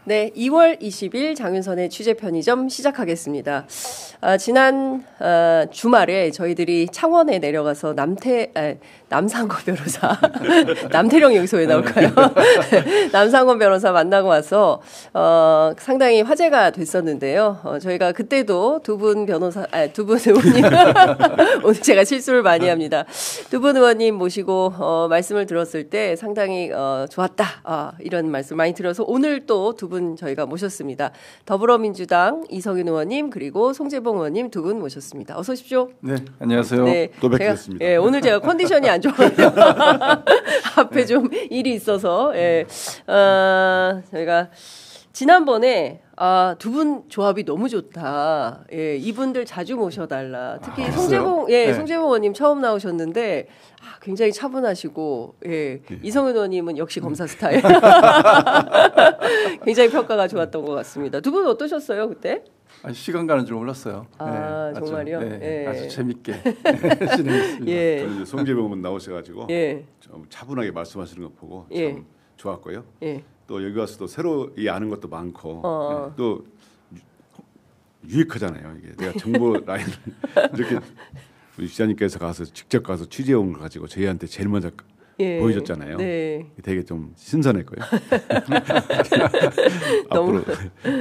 네, 2월 20일 장윤선의 취재 편의점 시작하겠습니다. 지난 주말에 저희들이 창원에 내려가서 남상권 변호사 남태령 여기서 왜 나올까요? 남상권 변호사 만나고 와서 상당히 화제가 됐었는데요. 저희가 그때도 두 분 의원님 오늘 제가 실수를 많이 합니다. 두 분 의원님 모시고 말씀을 들었을 때 상당히 좋았다 이런 말씀 많이 들어서 오늘 또 두 분 저희가 모셨습니다. 더불어민주당 이성윤 의원님 그리고 송재봉 의원님 두 분 모셨습니다. 어서 오십시오. 네, 안녕하세요. 네, 또 뵙겠습니다. 오늘 제가 컨디션이 안 좋아요. 앞에 좀 일이 있어서 저희가 지난번에 두 분 조합이 너무 좋다. 이분들 자주 모셔달라. 특히 송재봉 의원님 처음 나오셨는데 굉장히 차분하시고 이성윤 의원님은 역시 검사 스타일. 굉장히 평가가 좋았던 것 같습니다. 두 분 어떠셨어요 그때? 시간 가는 줄 몰랐어요. 정말요? 아주 재밌게 진행했습니다. 저는 송재봉 의원 나오셔가지고 좀 차분하게 말씀하시는 거 보고 참 좋았고요. 또 여기 와서도 새로 아는 것도 많고 또 유익하잖아요. 이게 내가 정보 라인을 이렇게 우리 기자님께서 직접 가서 취재온 걸 가지고 저희한테 제일 먼저 보여줬잖아요. 네. 되게 좀 신선했고요. 앞으로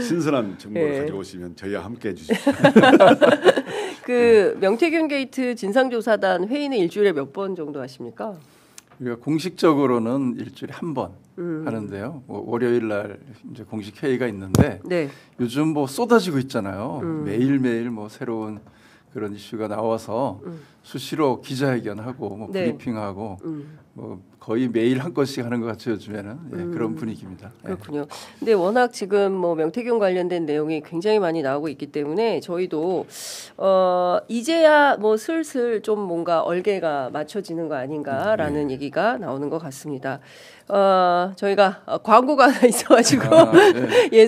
신선한 정보를 가져오시면 저희와 함께 해주십시오. 그 명태균 게이트 진상조사단 회의는 일주일에 몇 번 정도 하십니까? 우리가 공식적으로는 일주일에 한 번 하는데요. 월요일 날 이제 공식 회의가 있는데 요즘 뭐 쏟아지고 있잖아요. 매일매일 뭐 새로운 그런 이슈가 나와서 수시로 기자회견하고 뭐 브리핑하고 뭐 거의 매일 한 건씩 하는 것 같아요 요즘에는. 그런 분위기입니다. 그렇군요. 근데 워낙 지금 뭐 명태균 관련된 내용이 굉장히 많이 나오고 있기 때문에 저희도 이제야 뭐 슬슬 좀 뭔가 얼개가 맞춰지는 거 아닌가라는 얘기가 나오는 것 같습니다. 저희가 광고가 하나 있어가지고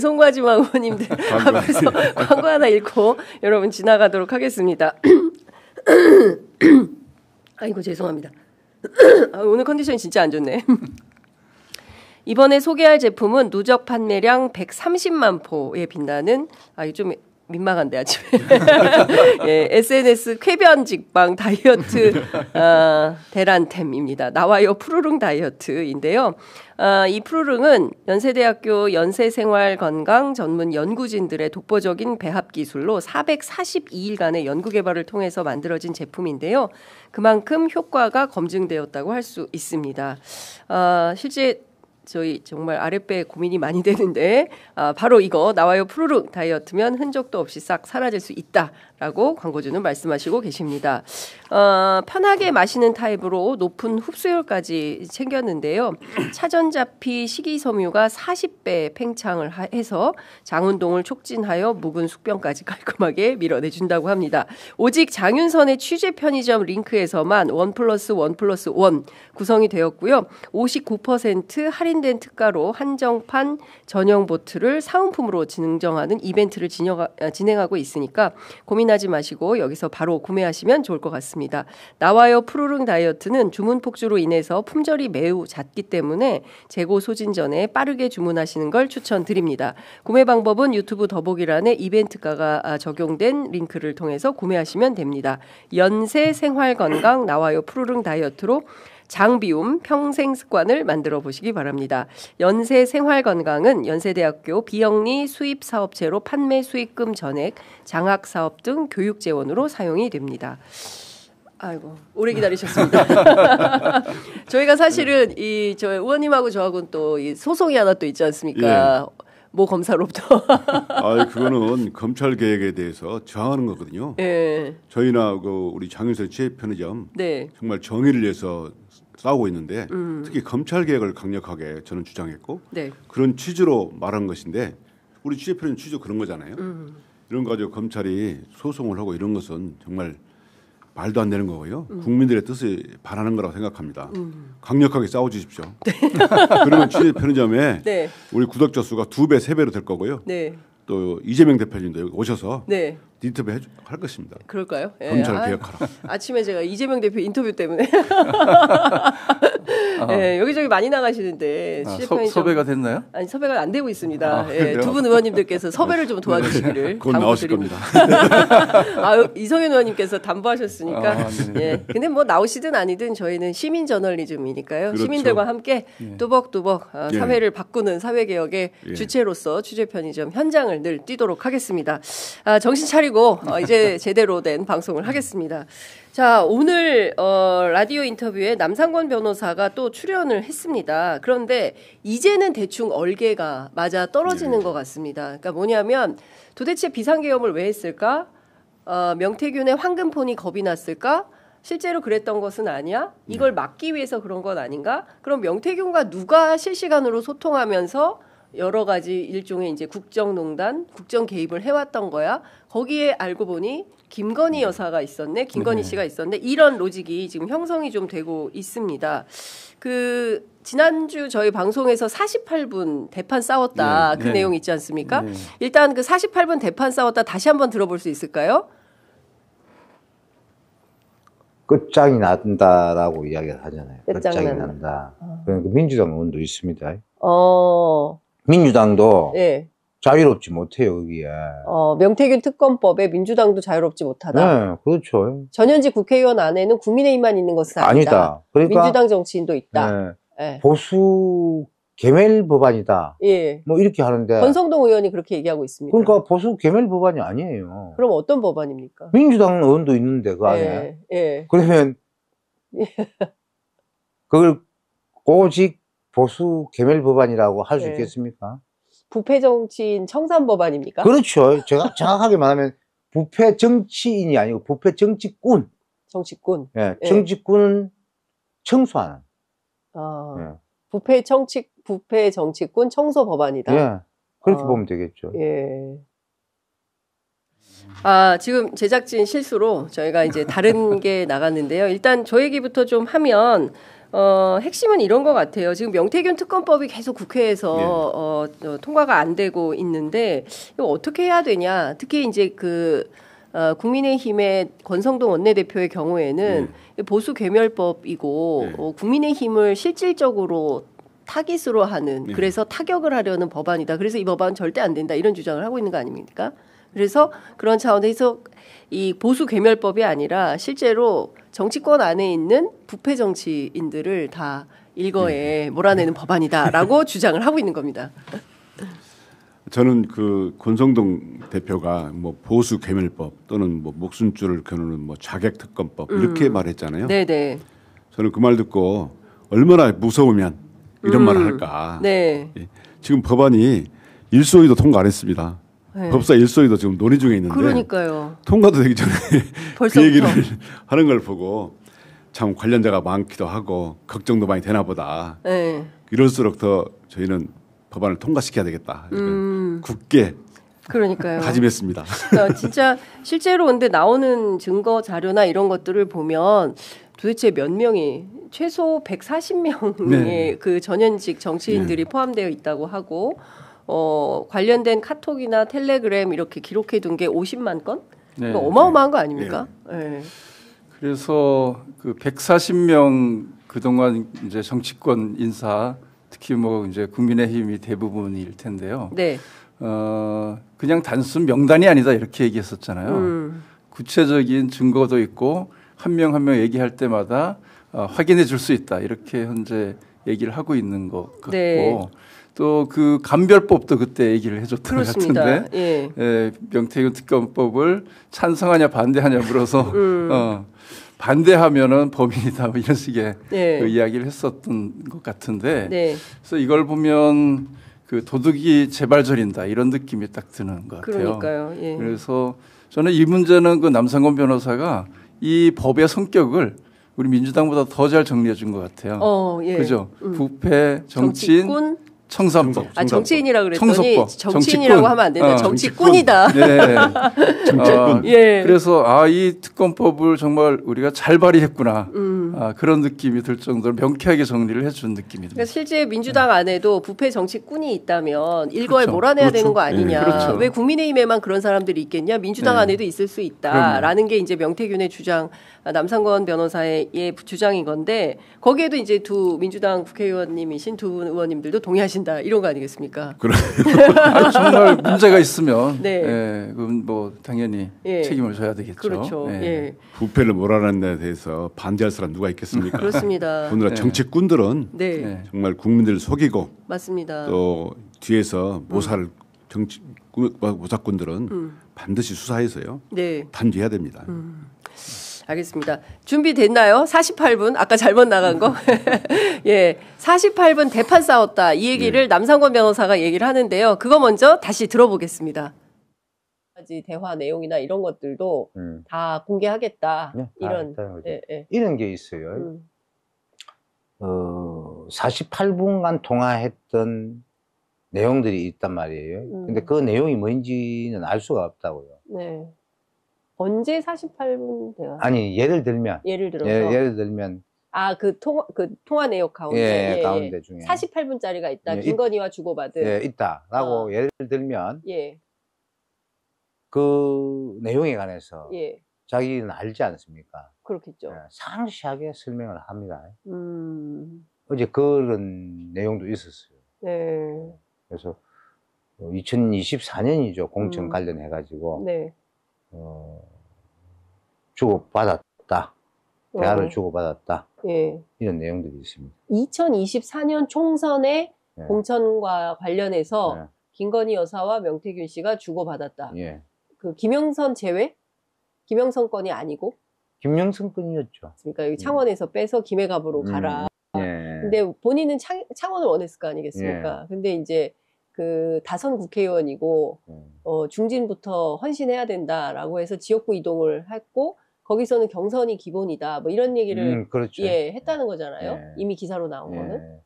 송과지마 의원님들 앞에서 광고 하나 읽고 여러분 지나가도록 하겠습니다. 아이고 죄송합니다. 오늘 컨디션이 진짜 안 좋네. 이번에 소개할 제품은 누적 판매량 130만 포에 빛나는 좀 민망한데 아침에 SNS 쾌변 직방 다이어트 대란템입니다. 나와요 푸르릉 다이어트인데요. 이 푸르릉은 연세대학교 연세생활건강 전문 연구진들의 독보적인 배합 기술로 442일간의 연구 개발을 통해서 만들어진 제품인데요. 그만큼 효과가 검증되었다고 할 수 있습니다. 실제 저희 정말 아랫배에 고민이 많이 되는데 바로 이거 나와요 푸르릉 다이어트면 흔적도 없이 싹 사라질 수 있다라고 광고주는 말씀하시고 계십니다. 편하게 마시는 타입으로 높은 흡수율까지 챙겼는데요. 차전자피 식이섬유가 40배 팽창을 해서 장운동을 촉진하여 묵은 숙변까지 깔끔하게 밀어내준다고 합니다. 오직 장윤선의 취재 편의점 링크에서만 1+1+1 구성이 되었고요. 59% 할인된 특가로 한정판 전용 보트를 사은품으로 증정하는 이벤트를 진행하고 있으니까 고민하지 마시고 여기서 바로 구매하시면 좋을 것 같습니다. 나와요 푸르릉 다이어트는 주문 폭주로 인해서 품절이 매우 잦기 때문에 재고 소진 전에 빠르게 주문하시는 걸 추천드립니다. 구매 방법은 유튜브 더보기란에 이벤트가가 적용된 링크를 통해서 구매하시면 됩니다. 연세 생활건강 나와요 푸르릉 다이어트로 장비움 평생 습관을 만들어 보시기 바랍니다. 연세 생활건강은 연세대학교 비영리 수입사업체로 판매 수익금 전액, 장학사업 등 교육 재원으로 사용이 됩니다. 아이고 오래 기다리셨습니다. 저희가 사실은 저 의원님하고 저하고는 또 이 소송이 하나 또 있지 않습니까? 모 검사로부터. 그거는 검찰 개혁에 대해서 저항하는 거거든요. 저희나 우리 장윤선 취재 편의점 정말 정의를 위해서 싸우고 있는데 특히 검찰 개혁을 강력하게 저는 주장했고 그런 취지로 말한 것인데 우리 취재 편의점 취지도 그런 거잖아요. 이런 거 가지고 검찰이 소송을 하고 이런 것은 정말 말도 안 되는 거고요. 국민들의 뜻을 반하는 거라고 생각합니다. 강력하게 싸워주십시오. 그러면 취재 편의점에 우리 구독자 수가 2배, 3배로 될 거고요. 또 이재명 대표님도 여기 오셔서 인터뷰 할 것입니다. 그럴까요? 검찰 개혁하라. 아침에 제가 이재명 대표 인터뷰 때문에 여기저기 많이 나가시는데 섭외가 됐나요? 아니 섭외가 안 되고 있습니다. 두 분 의원님들께서 섭외를 좀 도와주시기를 곧 나오실 겁니다. 이성윤 의원님께서 담보하셨으니까. 근데 뭐 나오시든 아니든 저희는 시민 저널리즘이니까요. 그렇죠. 시민들과 함께 뚜벅뚜벅 사회를 바꾸는 사회개혁의 주체로서 취재편의점 현장을 늘 뛰도록 하겠습니다. 정신 차리고 이제 제대로 된 방송을 하겠습니다. 자, 오늘 라디오 인터뷰에 남상권 변호사가 또 출연을 했습니다. 그런데 이제는 대충 얼개가 맞아 떨어지는 것 같습니다. 그러니까 뭐냐면 도대체 비상계엄을 왜 했을까? 명태균의 황금폰이 겁이 났을까? 실제로 그랬던 것은 아니야? 이걸 막기 위해서 그런 건 아닌가? 그럼 명태균과 누가 실시간으로 소통하면서 여러 가지 일종의 이제 국정농단, 국정 개입을 해왔던 거야. 거기에 알고 보니 김건희 여사가 있었네, 김건희 씨가 있었네. 이런 로직이 지금 형성이 좀 되고 있습니다. 지난주 저희 방송에서 48분 대판 싸웠다 그 내용 있지 않습니까? 일단 그 48분 대판 싸웠다 다시 한번 들어볼 수 있을까요? 끝장이 난다라고 이야기를 하잖아요. 끝장이 난다. 그러니까 민주당 의원도 있습니다. 민주당도 자유롭지 못해요, 거기에. 명태균 특검법에 민주당도 자유롭지 못하다. 네, 그렇죠. 전현직 국회의원 안에는 국민의힘만 있는 것은 아니다. 그러니까 민주당 정치인도 있다. 보수 개멸 법안이다. 뭐 이렇게 하는데. 권성동 의원이 그렇게 얘기하고 있습니다. 그러니까 보수 개멸 법안이 아니에요. 그럼 어떤 법안입니까? 민주당 의원도 있는데 그 안에. 그러면 그걸 오직 보수 개멸 법안이라고 할 수 있겠습니까? 부패 정치인 청산 법안입니까? 그렇죠. 제가 정확하게 말하면 부패 정치인이 아니고 부패 정치꾼. 정치꾼. 정치꾼은 청소하는. 부패 정치꾼 청소 법안이다. 그렇게 보면 되겠죠. 지금 제작진 실수로 저희가 이제 다른 게 나갔는데요. 일단 저 얘기부터 좀 하면 핵심은 이런 것 같아요. 지금 명태균 특검법이 계속 국회에서 통과가 안 되고 있는데 이거 어떻게 해야 되냐. 특히 이제 국민의힘의 권성동 원내대표의 경우에는 보수 괴멸법이고 국민의힘을 실질적으로 타깃으로 하는 그래서 타격을 하려는 법안이다. 그래서 이 법안은 절대 안 된다. 이런 주장을 하고 있는 거 아닙니까? 그래서 그런 차원에서 이 보수 괴멸법이 아니라 실제로 정치권 안에 있는 부패 정치인들을 다 일거에 몰아내는 법안이다라고 주장을 하고 있는 겁니다. 저는 권성동 대표가 뭐 보수 괴멸법 또는 뭐 목숨줄을 겨누는 뭐 자객 특검법 이렇게 말했잖아요. 네네. 저는 그 말 듣고 얼마나 무서우면 이런 말을 할까. 지금 법안이 일소위도 통과 안 했습니다. 법사 일소위도 지금 논의 중에 있는데 그러니까요. 통과도 되기 전에 그 얘기를 하는 걸 보고 참 관련자가 많기도 하고 걱정도 많이 되나 보다. 이럴수록 더 저희는 법안을 통과시켜야 되겠다. 굳게 그러니까요. 다짐했습니다. 진짜 실제로 근데 나오는 증거 자료나 이런 것들을 보면 도대체 몇 명이 최소 140명의 그 전현직 정치인들이 포함되어 있다고 하고 관련된 카톡이나 텔레그램 이렇게 기록해둔 게 50만 건? 어마어마한 거 아닙니까? 그래서 그 140명 그동안 이제 정치권 인사 특히 뭐 이제 국민의힘이 대부분일 텐데요. 그냥 단순 명단이 아니다 이렇게 얘기했었잖아요. 구체적인 증거도 있고 한 명 한 명 얘기할 때마다 확인해 줄 수 있다 이렇게 현재 얘기를 하고 있는 것 같고 또 그 감별법도 그때 얘기를 해줬던 것 같은데 명태균 특검법을 찬성하냐 반대하냐 물어서 반대하면은 범인이다 뭐 이런 식의 그 이야기를 했었던 것 같은데 그래서 이걸 보면 그 도둑이 재발절인다 이런 느낌이 딱 드는 것 같아요. 그러니까요. 그래서 저는 이 문제는 그 남상권 변호사가 이 법의 성격을 우리 민주당보다 더 잘 정리해 준 것 같아요. 그죠? 부패, 정치인, 청산법. 정치인이라고 그랬더니 청소법, 정치인이라고 하면 안 된다. 정치꾼이다. 정치꾼. 그래서 이 특검법을 정말 우리가 잘 발의했구나. 그런 느낌이 들 정도로 명쾌하게 정리를 해준 느낌이 듭니다. 그러니까 실제 민주당 안에도 부패 정치꾼이 있다면 일거에 몰아내야 되는 거 아니냐. 그렇죠. 왜 국민의힘에만 그런 사람들이 있겠냐. 민주당 안에도 있을 수 있다라는 게 이제 명태균의 주장, 남상권 변호사의 주장인 건데 거기에도 이제 두 민주당 국회의원님이신 두 분 의원님들도 동의하신다 이런 거 아니겠습니까? 그래. 정말 문제가 있으면 그건 뭐 당연히 책임을 져야 되겠죠. 그렇죠. 부패를 몰아내는 데 대해서 반대할 사람 누가 있겠습니까? 그렇습니다. 오늘날 정치꾼들은 정말 국민들을 속이고 맞습니다. 또 뒤에서 모사를 모사꾼들은 반드시 수사해서요. 단죄해야 됩니다. 알겠습니다. 준비됐나요? 48분 아까 잘못 나간 거. 48분 대판 싸웠다. 이 얘기를 남상권 변호사가 얘기를 하는데요. 그거 먼저 다시 들어보겠습니다. 대화 내용이나 이런 것들도 다 공개하겠다. 이런 게 있어요. 48분간 통화했던 내용들이 있단 말이에요. 근데 그 내용이 뭔지는 알 수가 없다고요. 언제 48분 대화? 아니 예를 들면 그 통화 내용 가운데 가운데 중에 48분짜리가 있다. 김건희와 주고받은 있다라고 예를 들면 그 내용에 관해서 자기는 알지 않습니까? 그렇겠죠. 상세하게 설명을 합니다. 어제 그런 내용도 있었어요. 그래서 2024년이죠. 공천 관련해 가지고 주고받았다. 대화를 주고받았다. 이런 내용들이 있습니다. 2024년 총선의 공천과 관련해서 김건희 여사와 명태균 씨가 주고받았다. 그 김영선 제외? 김영선 건이 아니고? 김영선 건이었죠. 그러니까 여기 창원에서 빼서 김해갑으로 가라. 근데 본인은 창원을 원했을 거 아니겠습니까? 근데 이제 그 다선 국회의원이고 중진부터 헌신해야 된다라고 해서 지역구 이동을 했고 거기서는 경선이 기본이다. 뭐 이런 얘기를 그렇죠. 했다는 거잖아요. 이미 기사로 나온 거는.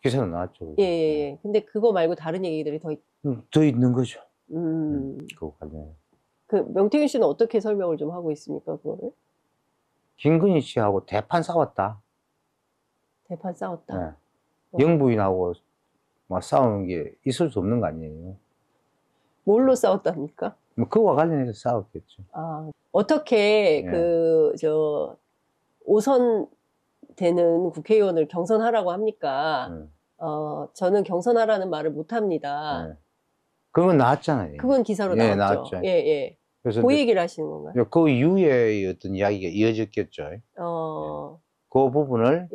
기사로 나왔죠. 근데 그거 말고 다른 얘기들이 더 있는 거죠. 그거 관련해. 그 명태균 씨는 어떻게 설명을 좀 하고 있습니까, 그거를? 김건희 씨하고 대판 싸웠다. 대판 싸웠다. 영부인하고 막 싸우는 게 있을 수 없는 거 아니에요. 뭘로 싸웠답니까? 뭐 그거와 관련해서 싸웠겠죠. 어떻게 5선 되는 국회의원을 경선하라고 합니까? 저는 경선하라는 말을 못 합니다. 그건 나왔잖아요. 그건 기사로 나왔죠. 그래서 그 얘기를 하시는 건가요? 그 이후에 어떤 이야기가 이어졌겠죠. 그 부분을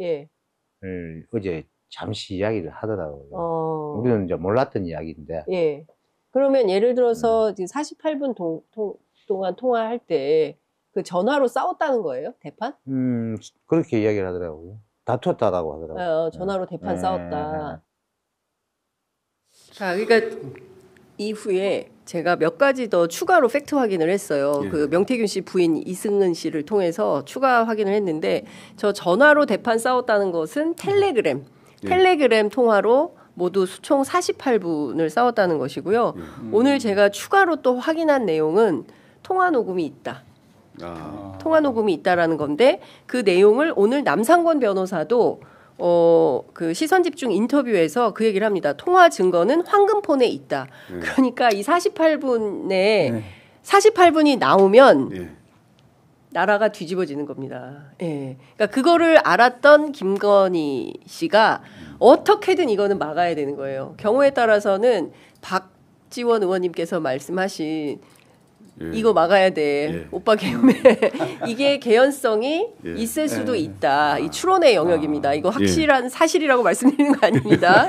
어제 잠시 이야기를 하더라고요. 우리는 이제 몰랐던 이야기인데. 그러면 예를 들어서 48분 동안 통화할 때 그 전화로 싸웠다는 거예요? 대판? 그렇게 이야기를 하더라고요. 다투었다라고 하더라고요. 전화로 대판 싸웠다. 자, 그러니까 이후에 제가 몇 가지 더 추가로 팩트 확인을 했어요. 그 명태균 씨 부인 이승은 씨를 통해서 추가 확인을 했는데 저 전화로 대판 싸웠다는 것은 텔레그램 통화로 모두 총 48분을 싸웠다는 것이고요. 오늘 제가 추가로 또 확인한 내용은 통화 녹음이 있다. 통화 녹음이 있다라는 건데 그 내용을 오늘 남상권 변호사도 그 시선집중 인터뷰에서 그 얘기를 합니다. 통화 증거는 황금폰에 있다. 그러니까 이 48분에 48분이 나오면 나라가 뒤집어지는 겁니다. 그러니까 그거를 알았던 김건희 씨가 어떻게든 이거는 막아야 되는 거예요. 경우에 따라서는 박지원 의원님께서 말씀하신 이거 막아야 돼. 오빠 계엄에 이게 개연성이 있을 수도 있다. 이 추론의 영역입니다. 이거 확실한 사실이라고 말씀드리는 거 아닙니다.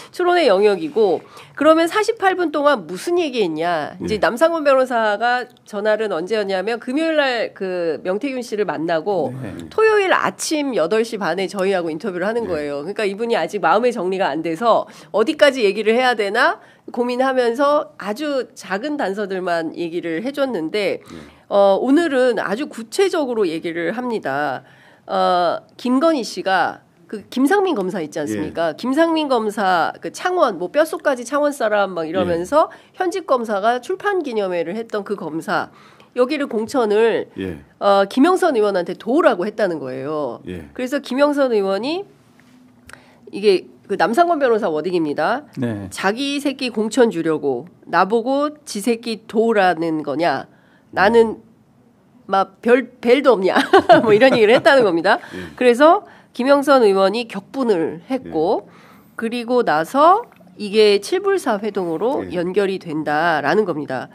추론의 영역이고 그러면 48분 동안 무슨 얘기했냐. 이제 남상권 변호사가 전화를 언제였냐면 금요일 날 그 명태균 씨를 만나고 토요일 아침 8시 반에 저희하고 인터뷰를 하는 거예요. 그러니까 이분이 아직 마음의 정리가 안 돼서 어디까지 얘기를 해야 되나 고민하면서 아주 작은 단서들만 얘기를 해줬는데 오늘은 아주 구체적으로 얘기를 합니다. 김건희 씨가 그 김상민 검사 있지 않습니까? 김상민 검사 그 창원 뭐 뼛속까지 창원 사람 막 이러면서 현직 검사가 출판 기념회를 했던 그 검사 여기를 공천을 예. 김영선 의원한테 도우라고 했다는 거예요. 예. 그래서 김영선 의원이 이게 그 남상권 변호사 워딩입니다. 네. 자기 새끼 공천 주려고 나보고 지 새끼 도우라는 거냐? 나는 막 벨도 없냐? 뭐 이런 얘기를 했다는 겁니다. 예. 그래서 김영선 의원이 격분을 했고 예. 그리고 나서 이게 7불사 회동으로 예. 연결이 된다라는 겁니다.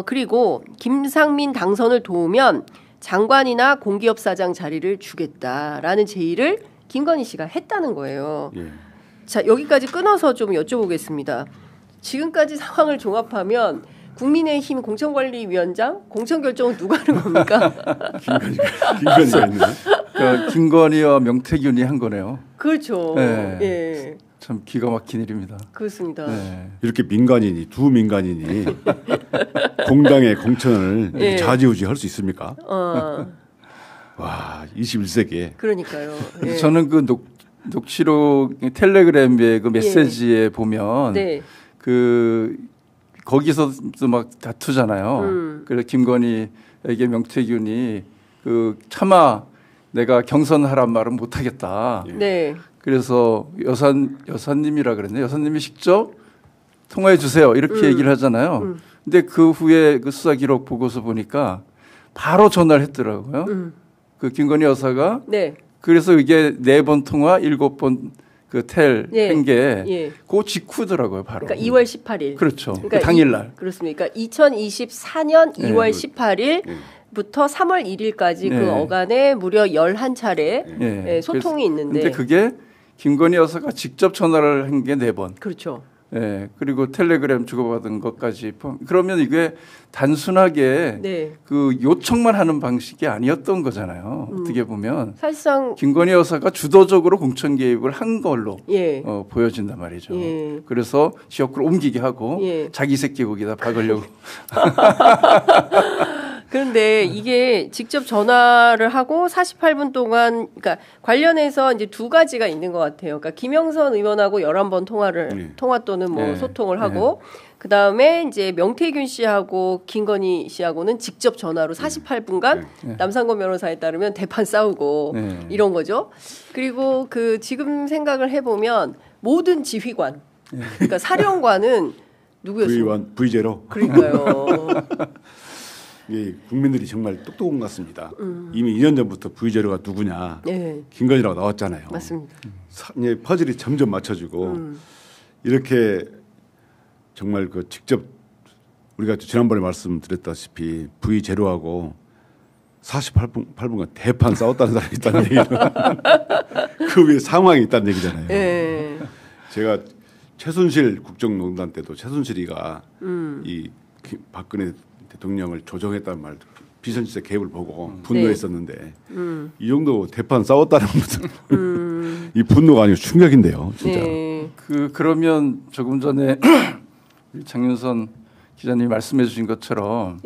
그리고 김상민 당선을 도우면 장관이나 공기업 사장 자리를 주겠다라는 제의를 김건희 씨가 했다는 거예요. 예. 자, 여기까지 끊어서 좀 여쭤보겠습니다. 지금까지 상황을 종합하면 국민의힘 공천관리위원장 공천 결정은 누가 하는 겁니까? 김건희가 있네. 그러니까 김건희와 명태균이 한 거네요. 그렇죠. 네. 예. 참 기가 막힌 일입니다. 그렇습니다. 네. 이렇게 두 민간인이 공당의 공천을 예. 좌지우지 할 수 있습니까? 와, 21세기에. 그러니까요. 예. 저는 그 녹취록 텔레그램의 그 메시지에 보면 네. 그 거기서도 막 다투잖아요. 그래서 김건희에게 명태균이 그 차마 내가 경선하란 말은 못하겠다. 네. 그래서 여사님이라 그랬네. 여사님이 직접 통화해 주세요. 이렇게 얘기를 하잖아요. 근데 그 후에 그 수사 기록 보고서 보니까 바로 전화를 했더라고요. 그 김건희 여사가. 네. 그래서 이게 4번 통화, 7번 그 텔 한 게 그 직후더라고요, 바로. 그러니까 2월 18일. 그렇죠. 그러니까 그 당일날. 그렇습니다. 그러니까 2024년 2월 18일부터 3월 1일까지 그 어간에 무려 11차례 소통이 있는데. 근데 그게 김건희 여사가 직접 전화를 한 게 4번. 그렇죠. 예, 그리고 텔레그램 주고받은 것까지 그러면 이게 단순하게 그 요청만 하는 방식이 아니었던 거잖아요. 어떻게 보면 사실상 김건희 여사가 주도적으로 공천 개입을 한 걸로 보여진단 말이죠. 그래서 지역구를 옮기게 하고 자기 새끼 거기다 박으려고. 그런데 이게 직접 전화를 하고 48분 동안, 그러니까 관련해서 이제 두 가지가 있는 것 같아요. 그러니까 김영선 의원하고 11번 통화 또는 뭐 소통을 하고, 그 다음에 이제 명태균 씨하고 김건희 씨하고는 직접 전화로 48분간 남상권 변호사에 따르면 대판 싸우고 이런 거죠. 그리고 그 지금 생각을 해보면 모든 지휘관, 그러니까 사령관은 누구였어요? V제로. 그러니까요. 예, 국민들이 정말 똑똑한 것 같습니다. 이미 2년 전부터 V제로가 누구냐, 김건희라고 나왔잖아요. 맞습니다. 퍼즐이 점점 맞춰지고 이렇게 정말 그 직접 우리가 지난번에 말씀드렸다시피 V제로하고 48분간 대판 싸웠다는 사람이 있다는 얘기는 그 위에 상황이 있다는 얘기잖아요. 제가 최순실 국정농단 때도 최순실이가 이 박근혜 대통령을 조정했다는 말 비선실세 개입을 보고 분노했었는데 이 정도 대판 싸웠다는 것은 이 분노가 아니고 충격인데요, 진짜. 그러면 조금 전에 장윤선 기자님이 말씀해주신 것처럼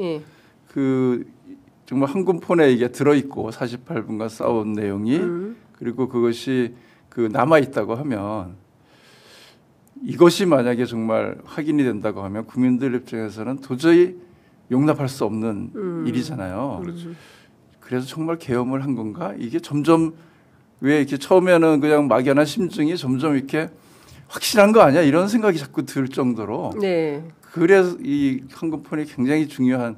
그 정말 한군폰에 이게 들어있고 48분간 싸운 내용이 그리고 그것이 그 남아 있다고 하면 이것이 만약에 정말 확인이 된다고 하면 국민들 입장에서는 도저히 용납할 수 없는 일이잖아요. 그래서 정말 계엄을 한 건가? 이게 점점 왜 이렇게 처음에는 그냥 막연한 심증이 점점 이렇게 확실한 거 아니야? 이런 생각이 자꾸 들 정도로. 그래서 이 한국폰이 굉장히 중요한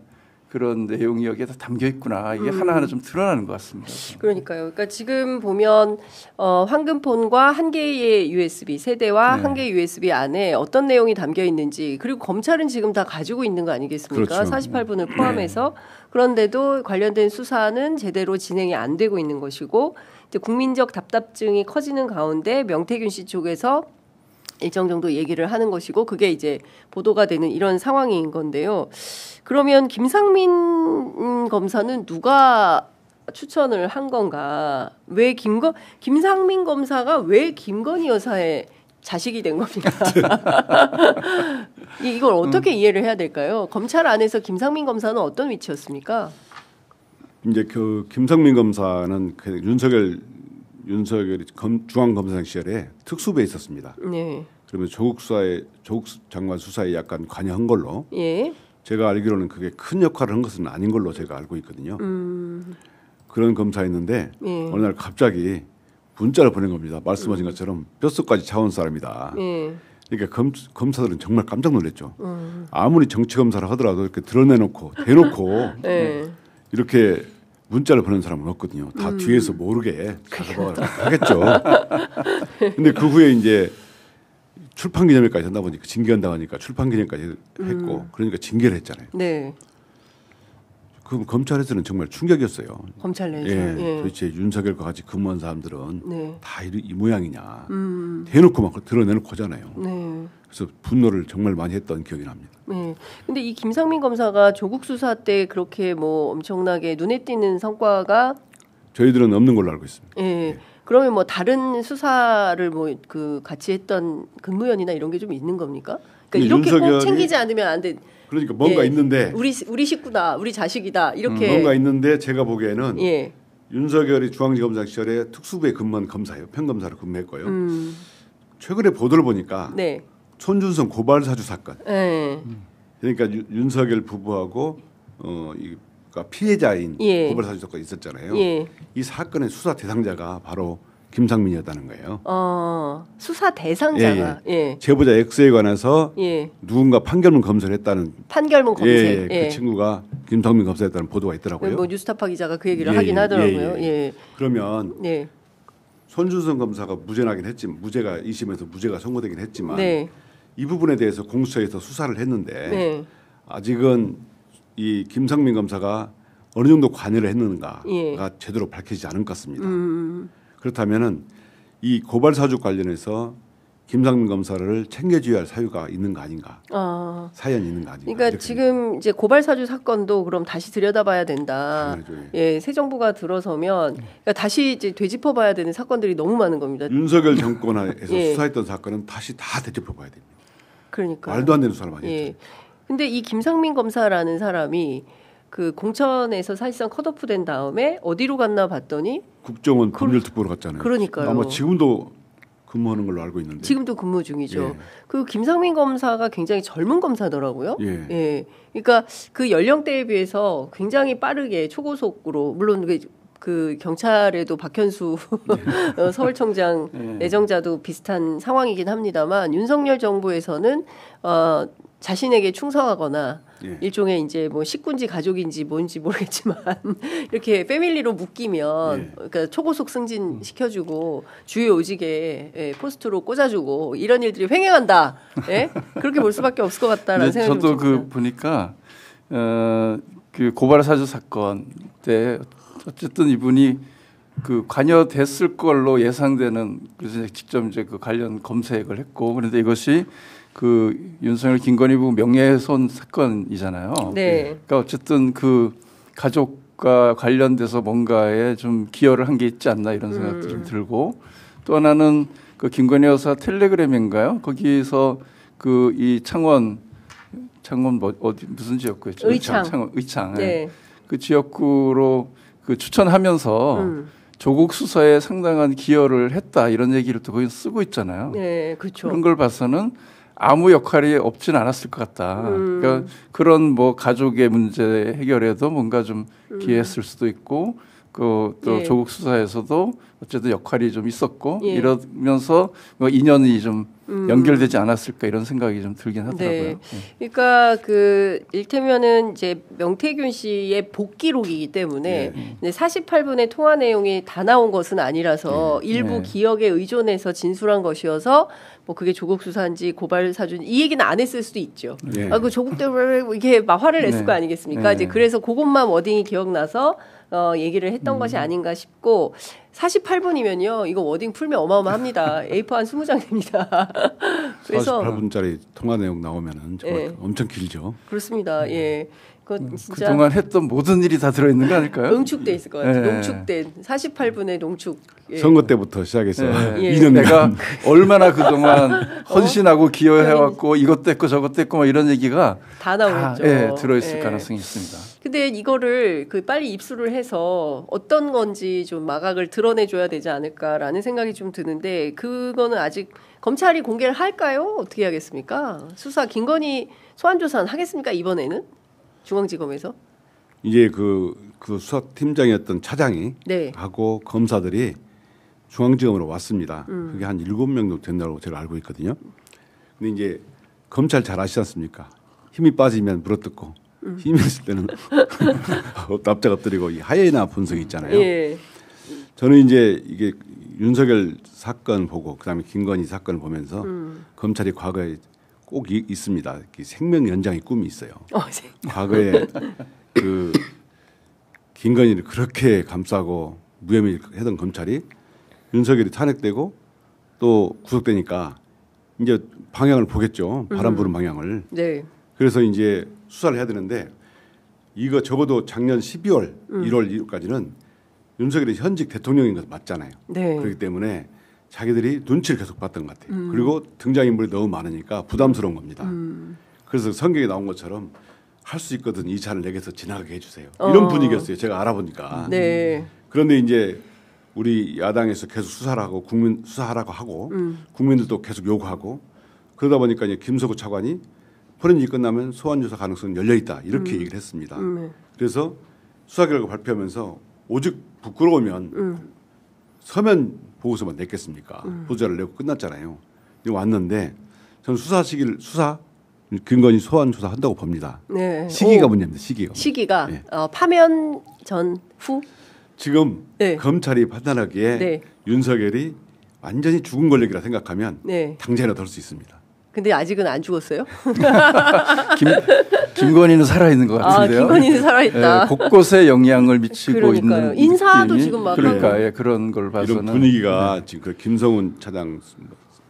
그런 내용이 여기에 다 담겨 있구나. 이게 하나하나 좀 드러나는 것 같습니다. 그러니까요. 그러니까 지금 보면 황금폰과 한 개의 USB 세대와 한 개의 USB 안에 어떤 내용이 담겨 있는지 그리고 검찰은 지금 다 가지고 있는 거 아니겠습니까? 그렇죠. 48분을 포함해서. 그런데도 관련된 수사는 제대로 진행이 안 되고 있는 것이고 이제 국민적 답답증이 커지는 가운데 명태균 씨 쪽에서 일정 정도 얘기를 하는 것이고 그게 이제 보도가 되는 이런 상황인 건데요. 그러면 김상민 검사는 누가 추천을 한 건가? 왜 김상민 검사가 왜 김건희 여사의 자식이 된 겁니까? 이걸 어떻게 이해를 해야 될까요? 검찰 안에서 김상민 검사는 어떤 위치였습니까? 이제 그 김상민 검사는 그 윤석열이 중앙검사장 시절에 특수부에 있었습니다. 그러면 조국 장관 수사에 약간 관여한 걸로 제가 알기로는 그게 큰 역할을 한 것은 아닌 걸로 제가 알고 있거든요. 그런 검사였는데 어느 날 갑자기 문자를 보낸 겁니다. 말씀하신 것처럼 뼛속까지 차온 사람이다. 그러니까 검사들은 정말 깜짝 놀랐죠. 아무리 정치 검사를 하더라도 이렇게 드러내놓고 대놓고 이렇게 문자를 보낸 사람은 없거든요. 다 뒤에서 모르게 작업을 하겠죠. 근데 그 후에 이제 출판 기념회까지 한다 보니까 징계한다고 하니까 출판 기념까지 했고 그러니까 징계를 했잖아요. 네. 그 검찰에서는 정말 충격이었어요. 검찰 내에서. 예. 도대체 윤석열과 같이 근무한 사람들은 다 이 모양이냐. 대놓고 막 드러내놓고 하잖아요. 그래서 분노를 정말 많이 했던 기억이 납니다. 네. 근데 이 김상민 검사가 조국 수사 때 그렇게 뭐 엄청나게 눈에 띄는 성과가 저희들은 없는 걸로 알고 있습니다. 예. 그러면 뭐 다른 수사를 뭐 그 같이 했던 근무연이나 이런 게 좀 있는 겁니까? 그러니까 이렇게 꼭 챙기지 않으면 안 돼. 그러니까 뭔가 있는데 우리 식구다, 우리 자식이다 이렇게 뭔가 있는데 제가 보기에는 윤석열이 중앙지검장 시절에 특수부에 근무한 검사예요. 평검사로 근무했고요. 최근에 보도를 보니까 손준성 고발 사주 사건. 그러니까 윤석열 부부하고 그러니까 피해자인 고발 사주 사건이 있었잖아요. 이 사건의 수사 대상자가 바로 김상민이었다는 거예요. 수사 대상자가 제보자 X에 관해서 누군가 판결문 검사를 했다는 판결문 검색. 그 친구가 김상민 검사였다는 보도가 있더라고요. 뭐 뉴스타파 기자가 그 얘기를 하긴 하더라고요. 그러면 손준성 검사가 무죄나긴 했지만 무죄가 2심에서 무죄가 선고되긴 했지만 이 부분에 대해서 공수처에서 수사를 했는데 아직은 이 김상민 검사가 어느 정도 관여를 했는가가 제대로 밝혀지지 않은 것 같습니다. 그렇다면은 이 고발 사주 관련해서 김상민 검사를 챙겨줘야 할 사유가 있는 거 아닌가? 사연이 있는 거 아닌가? 그러니까 지금 이제 고발 사주 사건도 그럼 다시 들여다봐야 된다. 새 정부가 들어서면 그러니까 다시 이제 되짚어봐야 되는 사건들이 너무 많은 겁니다. 윤석열 정권에서 수사했던 사건은 다시 다 되짚어봐야 됩니다. 그러니까 말도 안 되는 수사를 많이 했죠. 근데 이 김상민 검사라는 사람이 그 공천에서 사실상 컷오프된 다음에 어디로 갔나 봤더니 국정원 법률특보로 갔잖아요. 그러니까요. 아마 지금도 근무하는 걸로 알고 있는데. 지금도 근무 중이죠. 그 김상민 검사가 굉장히 젊은 검사더라고요. 그러니까 그 연령대에 비해서 굉장히 빠르게 초고속으로 물론 그 경찰에도 박현수 서울청장 내정자도 비슷한 상황이긴 합니다만 윤석열 정부에서는 자신에게 충성하거나 일종의 이제 뭐 식구인지 가족인지 뭔지 모르겠지만 이렇게 패밀리로 묶이면 그러니까 초고속 승진 시켜주고 주요 요직에 포스트로 꽂아주고 이런 일들이 횡행한다. 그렇게 볼 수밖에 없을 것 같다라는 생각이 저도 듭니다. 그 보니까 그 고발 사주 사건 때 어쨌든 이분이 그 관여됐을 걸로 예상되는 그래서 직접 이제 그 관련 검색을 했고 그런데 이것이 그 윤석열 김건희 부부 명예훼손 사건이잖아요. 그러니까 어쨌든 그 가족과 관련돼서 뭔가에 좀 기여를 한 게 있지 않나 이런 생각도 좀 들고 또 하나는 그 김건희 여사 텔레그램인가요? 거기서 그 이 창원 뭐 어디 무슨 지역구였죠? 의창. 그 지역구로 그 추천하면서 조국 수사에 상당한 기여를 했다 이런 얘기를 또 거기 쓰고 있잖아요. 그렇죠. 그런 걸 봐서는 아무 역할이 없진 않았을 것 같다. 그러니까 그런 뭐 가족의 문제 해결에도 뭔가 좀 기여했을 수도 있고 그 또 조국 수사에서도 어쨌든 역할이 좀 있었고 이러면서 뭐 인연이 좀 연결되지 않았을까 이런 생각이 좀 들긴 하더라고요. 그러니까 그 일테면은 이제 명태균 씨의 복기록이기 때문에 48분의 통화 내용이 다 나온 것은 아니라서 일부 기억에 의존해서 진술한 것이어서 뭐 그게 조국 수사인지 고발 사주인지 이 얘기는 안 했을 수도 있죠. 그 조국 때문에 이게 막 화를 냈을 거 아니겠습니까? 이제 그래서 그것만 워딩이 기억나서 얘기를 했던 것이 아닌가 싶고 48분이면요. 이거 워딩 풀면 어마어마합니다. A4 한 20장 됩니다. 그래서 48분짜리 통화 내용 나오면은 정말 엄청 길죠. 그렇습니다. 그동안 했던 모든 일이 다 들어있는 거 아닐까요? 농축돼 있을 것 같아요. 농축된 48분의 농축. 선거 때부터 시작해서 2년 내가 얼마나 그동안 헌신하고 기여해왔고 이것도 했고 저것도 했고 뭐 이런 얘기가 다 나오겠죠. 들어있을 가능성이 있습니다. 근데 이거를 그 빨리 입수를 해서 어떤 건지 좀 마각을 드러내줘야 되지 않을까라는 생각이 좀 드는데 그거는 아직 검찰이 공개를 할까요? 어떻게 하겠습니까? 수사 김건희 소환조사는 하겠습니까? 이번에는 중앙지검에서? 이제 그 수사팀장이었던 차장이 네. 하고 검사들이 중앙지검으로 왔습니다. 그게 한 7명 정도 된다고 제가 알고 있거든요. 근데 이제 검찰 잘 아시지 않습니까? 힘이 빠지면 물어뜯고 힘이 있을 때는 납작 엎드리고 이 하이에나 분석이 있잖아요. 예. 저는 이제 이게 윤석열 사건 보고 그다음에 김건희 사건을 보면서 검찰이 과거에 꼭 있습니다. 생명 연장의 꿈이 있어요. 과거에 그 김건희를 그렇게 감싸고 무혐의 했던 검찰이 윤석열이 탄핵되고 또 구속되니까 이제 방향을 보겠죠. 바람 부는 방향을. 네. 그래서 이제 수사를 해야 되는데 이거 적어도 작년 12월, 1월 2일까지는 윤석열이 현직 대통령인 것 맞잖아요. 네. 그렇기 때문에 자기들이 눈치를 계속 봤던 것 같아요. 그리고 등장인물이 너무 많으니까 부담스러운 겁니다. 그래서 성경에 나온 것처럼 할 수 있거든 이 차를 내게서 지나가게 해주세요. 이런 분위기였어요. 제가 알아보니까. 네. 그런데 이제 우리 야당에서 계속 수사를 하고 국민 수사하라고 하고 국민들도 계속 요구하고 그러다 보니까 이제 김석우 차관이 포렌식이 끝나면 소환조사 가능성은 열려 있다 이렇게 얘기를 했습니다. 그래서 수사 결과 발표하면서 오직 부끄러우면 서면 보고서만 냈겠습니까? 보도자를 내고 끝났잖아요. 이거 왔는데 저는 수사 김건희 소환 조사 한다고 봅니다. 네. 시기가 문제입니다. 시기가 네. 파면 전 후? 지금 네. 검찰이 판단하기에 네. 윤석열이 완전히 죽은 권력이라 생각하면 네. 당장이라도 할 수 있습니다. 근데 아직은 안 죽었어요? 김건희는 살아있는 것 같은데요. 김건희는 살아있다. 곳곳에 영향을 미치고 그러니까요. 있는 인사도 느낌이, 지금 막 그러니까 그런 걸 봐서는 이런 분위기가 네. 지금 김성훈 차장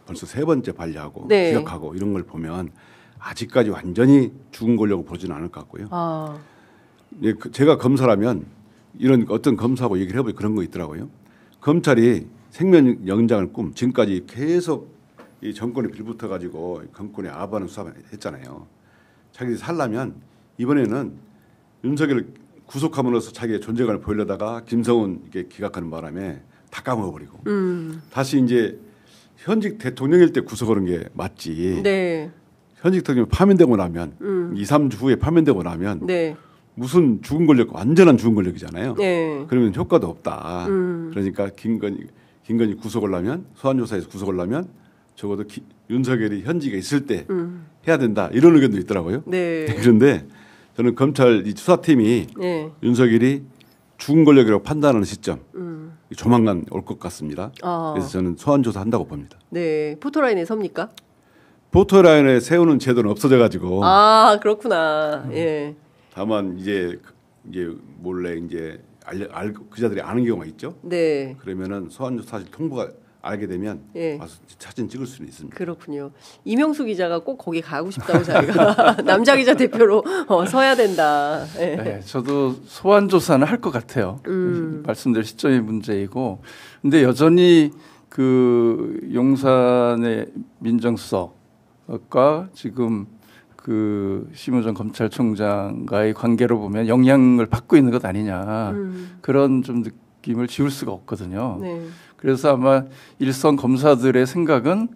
벌써 3번째 반려하고 네. 기억하고 이런 걸 보면 아직까지 완전히 죽은 권력을 보지는 않을 것 같고요. 예, 제가 검사라면 이런 어떤 검사하고 얘기를 해보니 그런 거 있더라고요. 검찰이 생명 연장을 지금까지 계속 이 정권에 빌붙어 가지고 정권에 아부하는 수사를 했잖아요. 자기들이 살려면 이번에는 윤석열을 구속함으로써 자기의 존재감을 보이려다가 김성훈 이게 기각하는 바람에 다 까먹어버리고 다시 이제 현직 대통령일 때 구속하는 게 맞지. 네. 현직 대통령이 파면되고 나면 2, 3주 후에 파면되고 나면 네. 무슨 죽은 권력 완전한 죽은 권력이잖아요. 네. 그러면 효과도 없다. 그러니까 김건희 구속을 하면 소환조사에서 구속을 하면 적어도 윤석열이 현직에 있을 때 해야 된다 이런 의견도 있더라고요. 네. 그런데 저는 검찰 이 수사팀이 네. 윤석열이 죽은 권력이라고 판단하는 시점 조만간 올 것 같습니다. 그래서 저는 소환조사 한다고 봅니다. 네, 포토라인에 섭니까? 포토라인에 세우는 제도는 없어져가지고. 그렇구나. 예. 다만 이제 몰래 이제 그자들이 아는 경우가 있죠. 네. 그러면은 소환조사 사실 통보가 알게 되면 예. 와서 사진 찍을 수는 있습니다. 그렇군요. 이명수 기자가 꼭 거기 가고 싶다고 자기가 남자 기자 대표로 서야 된다. 예. 네, 저도 소환 조사는 할 것 같아요. 말씀드린 시점이 문제이고, 근데 여전히 그 용산의 민정수석과 지금 그 심우정 검찰총장과의 관계로 보면 영향을 받고 있는 것 아니냐 그런 좀 느낌을 지울 수가 없거든요. 네. 그래서 아마 일선 검사들의 생각은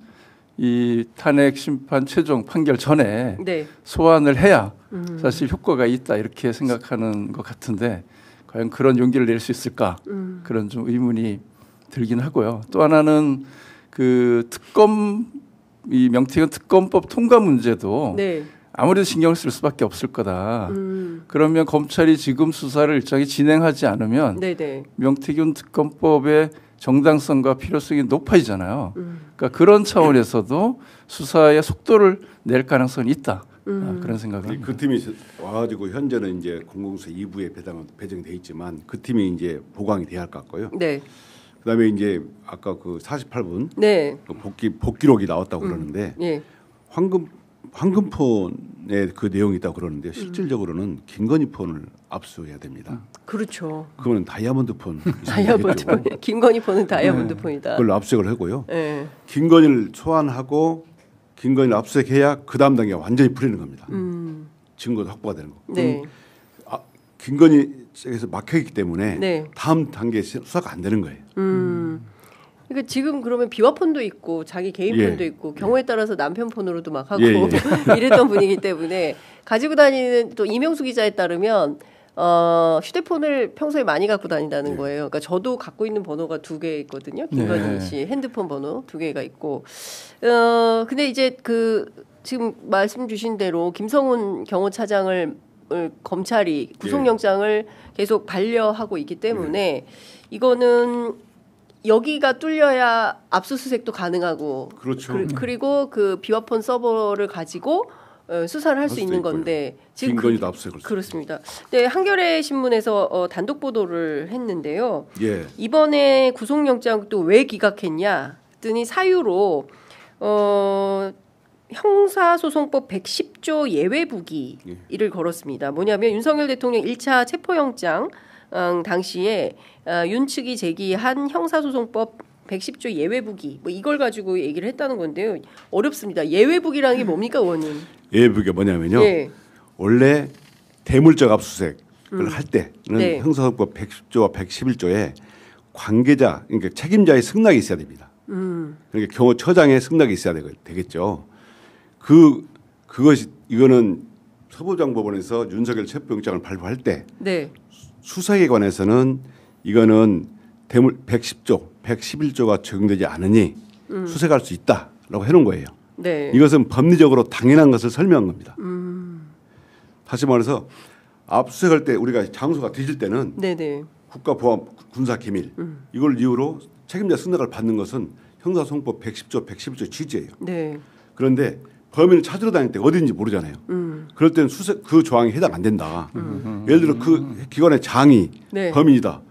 이 탄핵 심판 최종 판결 전에 네. 소환을 해야 사실 효과가 있다 이렇게 생각하는 것 같은데 과연 그런 용기를 낼 수 있을까 그런 좀 의문이 들긴 하고요. 또 하나는 그 이 명태균 특검법 통과 문제도 네. 아무래도 신경을 쓸 수밖에 없을 거다. 그러면 검찰이 지금 수사를 일정히 진행하지 않으면 네네. 명태균 특검법의 정당성과 필요성이 높아지잖아요. 그러니까 그런 차원에서도 수사의 속도를 낼 가능성이 있다. 그런 생각을 합니다. 그 팀이 와가지고 현재는 이제 공공수사 2부에 배정돼 있지만 그 팀이 이제 보강이 돼야 할 것 같고요. 네. 그다음에 이제 아까 그 48분 네. 그 복기록이 나왔다고 그러는데 네. 황금폰에 그 내용이 있다고 그러는데 실질적으로는 김건희 폰을 압수해야 됩니다. 그렇죠. 그거는 다이아몬드 폰. 다이아몬드 폰. 김건희 폰은 다이아몬드 네. 폰이다. 그걸 압수색을 하고요. 네. 김건희를 소환하고 김건희를 압수색해야 그 다음 단계가 완전히 풀리는 겁니다. 증거도 확보가 되는 거. 네. 김건희 검찰에서 막혀있기 때문에 네. 다음 단계 수사가 안 되는 거예요. 그러니까 지금 그러면 비화폰도 있고 자기 개인 폰도 있고 경우에 따라서 남편 폰으로도 막 하고 이랬던 분이기 때문에 가지고 다니는 또 이명수 기자에 따르면 휴대폰을 평소에 많이 갖고 다닌다는 거예요. 그러니까 저도 갖고 있는 번호가 2개 있거든요. 김건희 씨 핸드폰 번호 2개가 있고. 근데 이제 지금 말씀 주신 대로 김성훈 경호차장을 검찰이 구속영장을 계속 반려하고 있기 때문에 이거는 여기가 뚫려야 압수수색도 가능하고 그렇죠. 그리고 그 비화폰 서버를 가지고 수사를 할 수 있는 건데 지금 김건희도 압수수색을 그렇습니다. 네, 한겨레 신문에서 단독 보도를 했는데요. 예. 이번에 구속영장 또 왜 기각했냐 했더니 사유로 형사소송법 110조 예외부기를 걸었습니다. 뭐냐면 윤석열 대통령 1차 체포영장 당시에 윤 측이 제기한 형사소송법 110조 예외부기 뭐 이걸 가지고 얘기를 했다는 건데요. 어렵습니다. 예외부기라는 게 뭡니까, 의원님? 예외부기가 뭐냐면요. 원래 대물적 압수수색을 할 때는 형사소송법 110조와 111조에 관계자, 그러니까 책임자의 승낙이 있어야 됩니다. 그러니까 경호처장의 승낙이 있어야 되겠죠. 이거는 서부장법원에서 윤석열 체포영장을 발부할 때 수사에 관해서는 이거는 대물 110조, 111조가 적용되지 않으니 수색할 수 있다라고 해놓은 거예요. 네. 이것은 법리적으로 당연한 것을 설명한 겁니다. 다시 말해서 압수수색할 때 우리가 장소가 뒤질 때는 국가보안, 군사기밀 이걸 이유로 책임자 승낙을 받는 것은 형사소송법 110조, 111조 취지예요. 네. 그런데 범인을 찾으러 다닐 때 어디인지 모르잖아요. 그럴 때는 그 조항이 해당 안 된다. 예를 들어 그 기관의 장이 범인이다.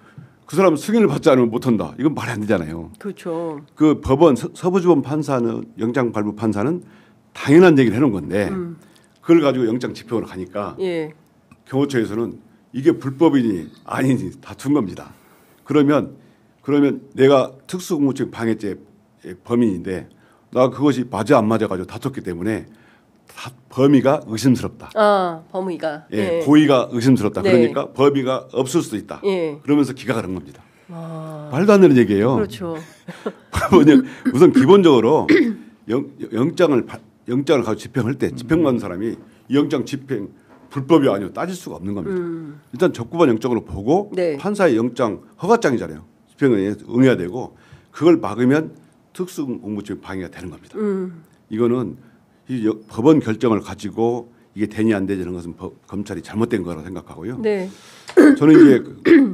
그 사람은 승인을 받지 않으면 못한다. 이건 말이 안 되잖아요. 그렇죠. 그 법원 서부지법 판사는 영장 발부 판사는 당연한 얘기를 해놓은 건데 그걸 가지고 영장 집행으로 가니까 경호처에서는 이게 불법이니 아니니 다툰 겁니다. 그러면 내가 특수공무증 방해죄 범인인데 나 그것이 맞아 안 맞아 가지고 다퉜기 때문에 범위가 의심스럽다. 범위가. 고의가 의심스럽다. 그러니까 범위가 없을 수도 있다. 그러면서 기각을 한 겁니다. 말도 안 되는 얘기예요. 그렇죠. 우선 기본적으로 영장을 가지고 집행할 때 집행받는 사람이 이 영장 집행 불법이 아니고 따질 수가 없는 겁니다. 일단 적부반 영장으로 보고 판사의 영장 허가장이잖아요. 집행에 응해야 되고 그걸 막으면 특수공무증 방해가 되는 겁니다. 이거는 이 법원 결정을 가지고 이게 되니 안 되는 것은 검찰이 잘못된 거라고 생각하고요. 저는 이제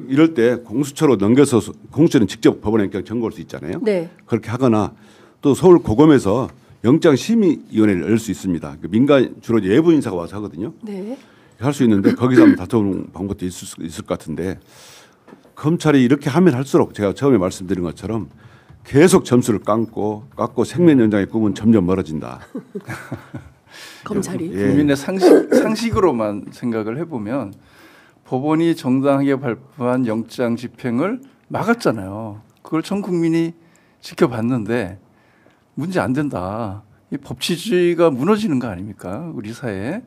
이럴 때 공수처로 넘겨서 공수처는 직접 법원에 영장 청구할 수 있잖아요. 그렇게 하거나 또 서울 고검에서 영장심의위원회를 열 수 있습니다. 민간 주로 예부 인사가 와서 하거든요. 할 수 있는데 거기서 한번 다투는 방법도 있을 것 같은데 검찰이 이렇게 하면 할수록 제가 처음에 말씀드린 것처럼 계속 점수를 깎고 생명 연장의 꿈은 점점 멀어진다. 검찰이 국민의 상식으로만 생각을 해보면 법원이 정당하게 발부한 영장 집행을 막았잖아요. 그걸 전 국민이 지켜봤는데 문제 안 된다. 이 법치주의가 무너지는 거 아닙니까? 우리 사회에.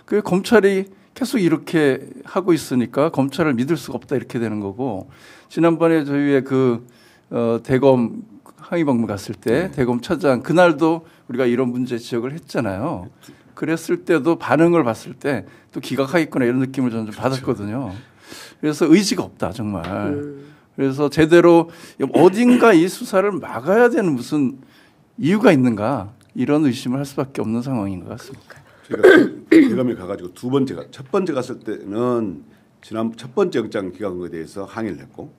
그 검찰이 계속 이렇게 하고 있으니까 검찰을 믿을 수가 없다 이렇게 되는 거고 지난번에 저희의 대검 항의방문 갔을 때 대검 차장 그날도 우리가 이런 문제 지적을 했잖아요. 그랬을 때도 반응을 봤을 때 또 기각하겠구나 이런 느낌을 저는 좀 받았거든요. 그래서 의지가 없다 정말. 그래서 제대로 어딘가 이 수사를 막아야 되는 무슨 이유가 있는가 이런 의심을 할 수밖에 없는 상황인 것 같습니다. 제가 대검에 가가지고 첫 번째 갔을 때는 지난 첫 번째 영장 기각에 대해서 항의를 했고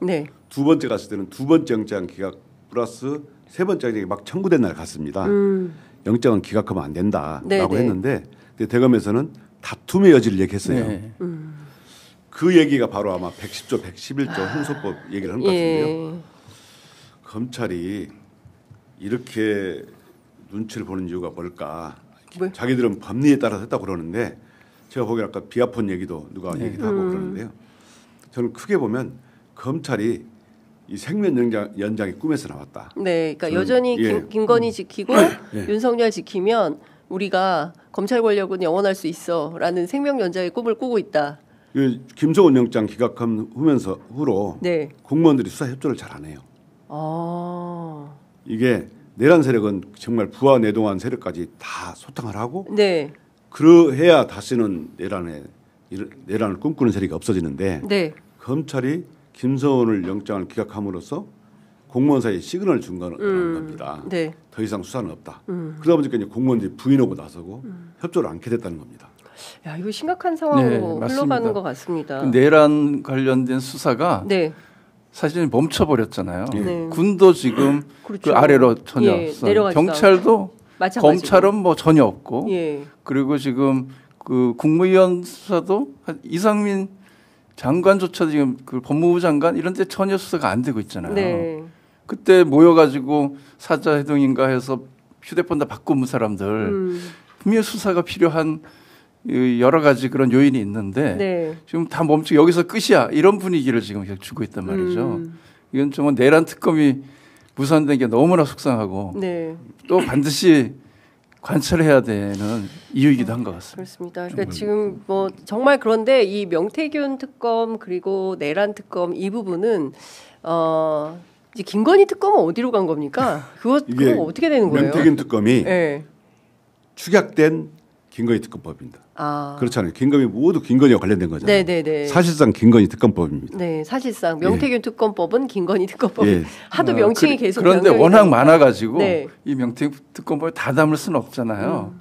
두 번째 갔을 때는 두 번째 영장 기각 플러스 세 번째 영장이 막 청구된 날 갔습니다. 영장은 기각하면 안 된다라고 했는데 대검에서는 다툼의 여지를 얘기했어요. 그 얘기가 바로 아마 110조, 111조 형소법 얘기를 하는 것 같은데요. 검찰이 이렇게 눈치를 보는 이유가 뭘까? 자기들은 법리에 따라서 했다고 그러는데 제가 보기엔 아까 비아폰 얘기도 누가 얘기도 하고 그러는데요. 저는 크게 보면 검찰이 이 생명 연장이 꿈에서 나왔다. 그러니까 여전히 김건희 지키고 윤석열 지키면 우리가 검찰 권력은 영원할 수 있어라는 생명 연장의 꿈을 꾸고 있다. 김성훈 영장 기각한 후로 네. 공무원들이 수사 협조를 잘 안 해요. 아. 이게 내란 세력은 정말 부하 내동한 세력까지 다 소탕을 하고 네. 그러해야 다시는 내란을 꿈꾸는 세력이 없어지는데 네. 검찰이 김성훈을 영장을 기각함으로써 공무원 사이에 시그널을 준 겁니다. 네. 더 이상 수사는 없다. 그러다 보니까 이제 공무원들이 부인하고 나서고 협조를 않게 됐다는 겁니다. 야, 이거 심각한 상황으로 흘러가는 것 같습니다. 내란 관련된 수사가 네. 사실 멈춰버렸잖아요. 네. 군도 지금 그렇죠. 그 아래로 전혀 경찰도 검찰은 뭐 전혀 없고 그리고 지금 그 국무위원 수사도 이상민 장관조차 지금 그 법무부 장관 이런 데 전혀 수사가 안 되고 있잖아요. 네. 그때 모여가지고 사자회동인가 해서 휴대폰 다 바꾼 사람들 분명히 수사가 필요한 여러 가지 그런 요인이 있는데 네. 지금 다 멈추고 여기서 끝이야 이런 분위기를 지금 주고 있단 말이죠. 이건 정말 내란 특검이 무산된 게 너무나 속상하고 네. 또 반드시 관찰해야 되는 이유이기도 한 것 같습니다. 그렇습니다. 그러니까 지금 뭐 정말 그런데 이 명태균 특검 그리고 내란 특검 이 부분은 이제 김건희 특검은 어디로 간 겁니까? 그거 어떻게 되는 거예요? 명태균 특검이 네. 축약된 김건희 특검법입니다. 아. 그렇잖아요. 김건희 모두 김건희와 관련된 거잖아요. 네네네. 사실상 김건희 특검법입니다. 네, 사실상 명태균 특검법은 김건희 특검법. 하도 명칭이 계속 그런데 워낙 많아가지고 네. 이 명태균 특검법을 다 담을 수는 없잖아요.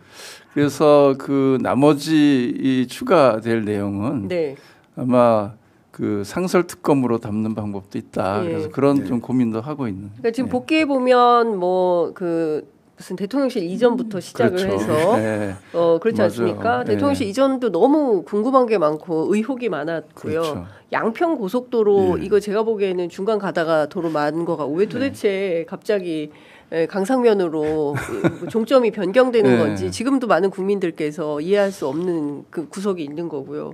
그래서 그 나머지 이 추가될 내용은 네. 아마 그 상설 특검으로 담는 방법도 있다. 그래서 그런 좀 고민도 하고 있는. 그러니까 지금 복귀해 보면 뭐 그 무슨 대통령실 이전부터 시작을 해서 그렇지 맞아요. 않습니까? 대통령실 이전도 너무 궁금한 게 많고 의혹이 많았고요. 그렇죠. 양평 고속도로 이거 제가 보기에는 중간 가다가 도로 많은 거가 왜 도대체 갑자기 강상면으로 종점이 변경되는 건지 지금도 많은 국민들께서 이해할 수 없는 그 구석이 있는 거고요.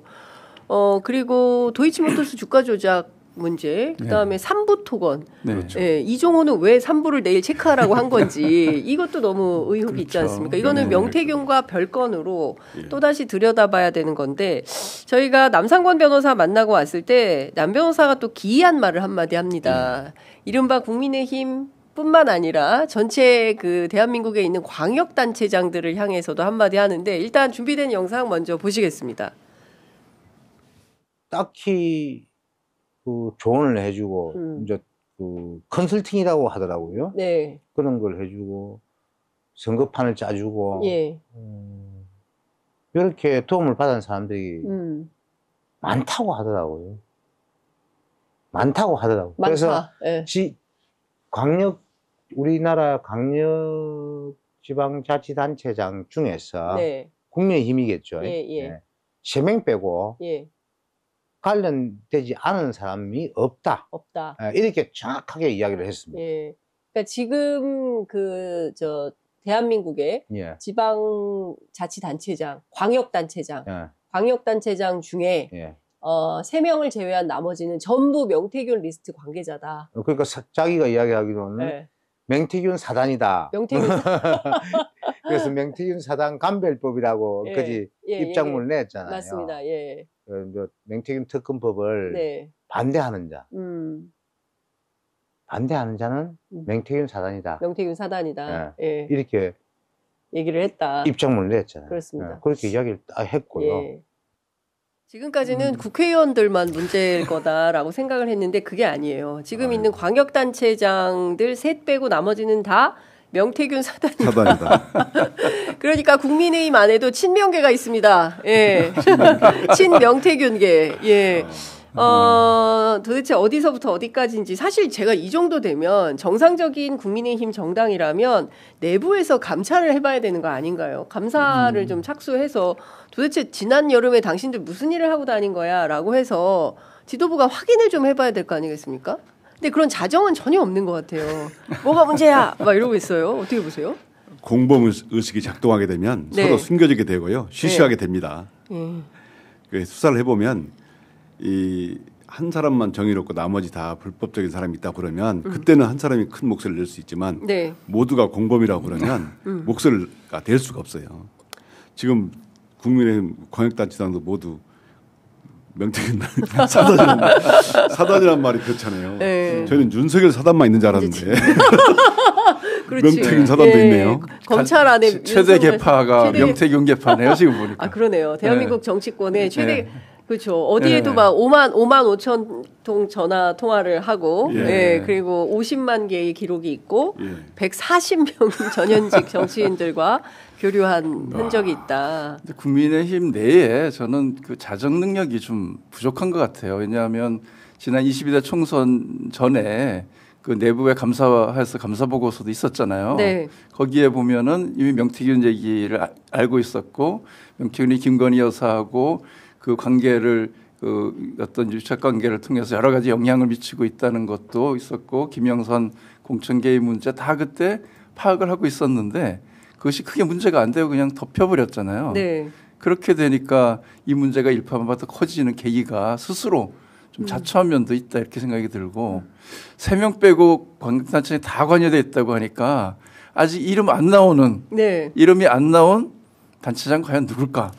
그리고 도이치모터스 주가 조작 문제, 그다음에 삼부 토건. 그렇죠. 이종호는 왜 삼부를 내일 체크하라고 한 건지 이것도 너무 의혹이 있지 않습니까? 이거는 명태균과 별건으로 또다시 들여다봐야 되는 건데 저희가 남상권 변호사 만나고 왔을 때 남 변호사가 또 기이한 말을 한마디 합니다. 이른바 국민의힘 뿐만 아니라 전체 그 대한민국에 있는 광역단체장들을 향해서도 한마디 하는데 일단 준비된 영상 먼저 보시겠습니다. 딱히 그 조언을 해주고 이제 그 컨설팅이라고 하더라고요. 네. 그런 걸 해주고 선거판을 짜주고 이렇게 도움을 받은 사람들이 많다고 하더라고요. 많다고 하더라고요. 많다. 그래서 우리나라 광역지방자치단체장 중에서 국민의힘이겠죠. 3명 빼고 관련되지 않은 사람이 없다. 이렇게 정확하게 이야기를 했습니다. 그러니까 지금 대한민국의 지방자치단체장, 광역단체장 중에 3명을 제외한 나머지는 전부 명태균 리스트 관계자다. 그러니까 자기가 이야기하기로는 명태균 사단이다. 그래서 명태균 사단 감별법이라고 입장문을 냈잖아요. 맞습니다. 명태균 특검법을 반대하는 자. 반대하는 자는 명태균 사단이다. 명태균 사단이다. 이렇게 얘기를 했다. 입장문을 냈잖아요. 그렇습니다. 그렇게 이야기를 딱 했고요. 지금까지는 국회의원들만 문제일 거다라고 생각을 했는데 그게 아니에요. 지금 있는 광역단체장들 셋 빼고 나머지는 다 명태균 사단이다. 그러니까 국민의힘 안에도 친명계가 있습니다. 친명태균계. 도대체 어디서부터 어디까지인지 사실 제가 이 정도 되면 정상적인 국민의힘 정당이라면 내부에서 감찰을 해봐야 되는 거 아닌가요? 감사를 좀 착수해서 도대체 지난 여름에 당신들 무슨 일을 하고 다닌 거야? 라고 해서 지도부가 확인을 좀 해봐야 될 거 아니겠습니까? 근데 그런 자정은 전혀 없는 것 같아요. 뭐가 문제야? 막 이러고 있어요. 어떻게 보세요? 공범 의식이 작동하게 되면 서로 숨겨지게 되고요. 쉬쉬하게 됩니다. 수사를 해보면 한 사람만 정의롭고 나머지 다 불법적인 사람이 있다 그러면 그때는 한 사람이 큰 목소리를 낼 수 있지만 모두가 공범이라고 그러면 목소리가 될 수가 없어요. 지금 국민의힘 광역단체장도 모두 명태균 사단이란 말이 그렇잖아요. 네. 저희는 윤석열 사단만 있는 줄 알았는데 명태균 사단도 네. 있네요. 검찰 안에 최대 개파가 명태균 개파네요 지금 보니까. 아 그러네요. 대한민국 네. 정치권의 최대 네. 그렇죠. 어디에도 네. 막 5만 5천 통 전화 통화를 하고 예. 네. 그리고 50만 개의 기록이 있고 예. 140명 전현직 정치인들과 교류한 흔적이 있다. 국민의힘 내에 저는 그 자정 능력이 좀 부족한 것 같아요. 왜냐하면 지난 22대 총선 전에 그 내부의 감사해서 감사 보고서도 있었잖아요. 네. 거기에 보면은 이미 명태균 얘기를 알고 있었고 명태균이 김건희 여사하고 그 관계를 그 어떤 유착 관계를 통해서 여러 가지 영향을 미치고 있다는 것도 있었고 김영선 공천 개입 문제 다 그때 파악을 하고 있었는데 그것이 크게 문제가 안 되고 그냥 덮여버렸잖아요. 네. 그렇게 되니까 이 문제가 일파만파 커지는 계기가 스스로 좀 자초한 면도 있다 이렇게 생각이 들고 3명 빼고 관계단체에 다 관여돼 있다고 하니까 아직 이름 안 나오는 네. 이름이 안 나온 단체장 과연 누굴까?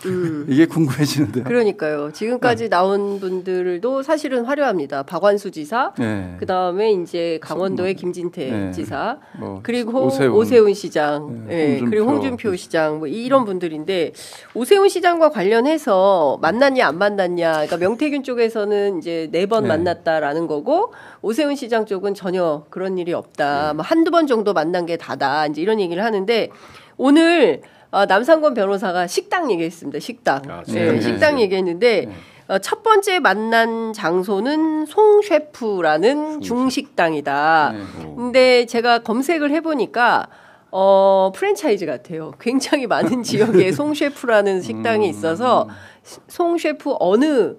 이게 궁금해지는데요. 그러니까요. 지금까지 네. 나온 분들도 사실은 화려합니다. 박완수 지사, 네. 그 다음에 이제 강원도의 김진태 네. 지사, 뭐 그리고 오세훈 시장, 네. 그리고 홍준표 시장, 뭐 이런 분들인데 오세훈 시장과 관련해서 만났냐 안 만났냐, 그러니까 명태균 쪽에서는 이제 4번 네. 만났다라는 거고 오세훈 시장 쪽은 전혀 그런 일이 없다. 뭐 한두 번 정도 만난 게 다다. 이제 이런 얘기를 하는데 오늘. 남상권 변호사가 식당 얘기했습니다. 식당. 네, 식당 얘기했는데 첫 번째 만난 장소는 송 셰프라는 중식당이다. 근데 제가 검색을 해보니까 프랜차이즈 같아요. 굉장히 많은 지역에 송 셰프라는 식당이 있어서 송 셰프 어느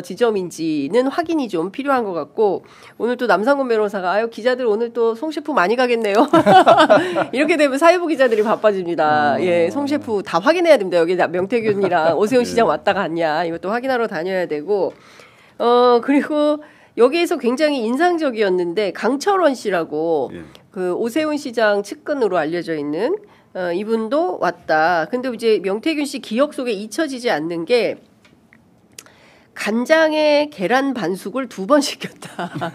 지점인지는 확인이 좀 필요한 것 같고 오늘 또 남상권 변호사가 아유 기자들 오늘 또 송 셰프 많이 가겠네요. 이렇게 되면 사회부 기자들이 바빠집니다. 예, 송 셰프 다 확인해야 됩니다. 여기 명태균이랑 오세훈 시장 왔다 갔냐 이것도 확인하러 다녀야 되고 그리고 여기에서 굉장히 인상적이었는데 강철원 씨라고 그 오세훈 시장 측근으로 알려져 있는 이분도 왔다. 근데 이제 명태균 씨 기억 속에 잊혀지지 않는 게 간장에 계란 반숙을 2번 시켰다.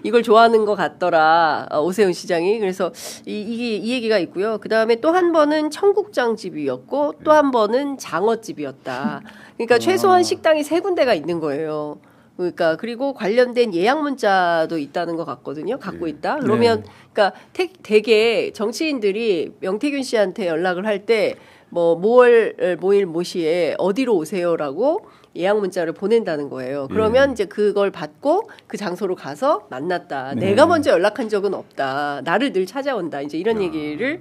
이걸 좋아하는 것 같더라. 오세훈 시장이. 그래서 이 얘기가 있고요. 그다음에 또 한 번은 청국장집이었고 또 한 번은 장어집이었다. 그러니까 최소한 식당이 3군데가 있는 거예요. 그러니까 그리고 관련된 예약 문자도 있다는 것 같거든요. 갖고 있다. 그러면 그러니까 되게 정치인들이 명태균 씨한테 연락을 할 때 뭐 모일 모시에 어디로 오세요라고 예약 문자를 보낸다는 거예요. 그러면 이제 그걸 받고 그 장소로 가서 만났다. 네. 내가 먼저 연락한 적은 없다. 나를 늘 찾아온다. 이제 이런 얘기를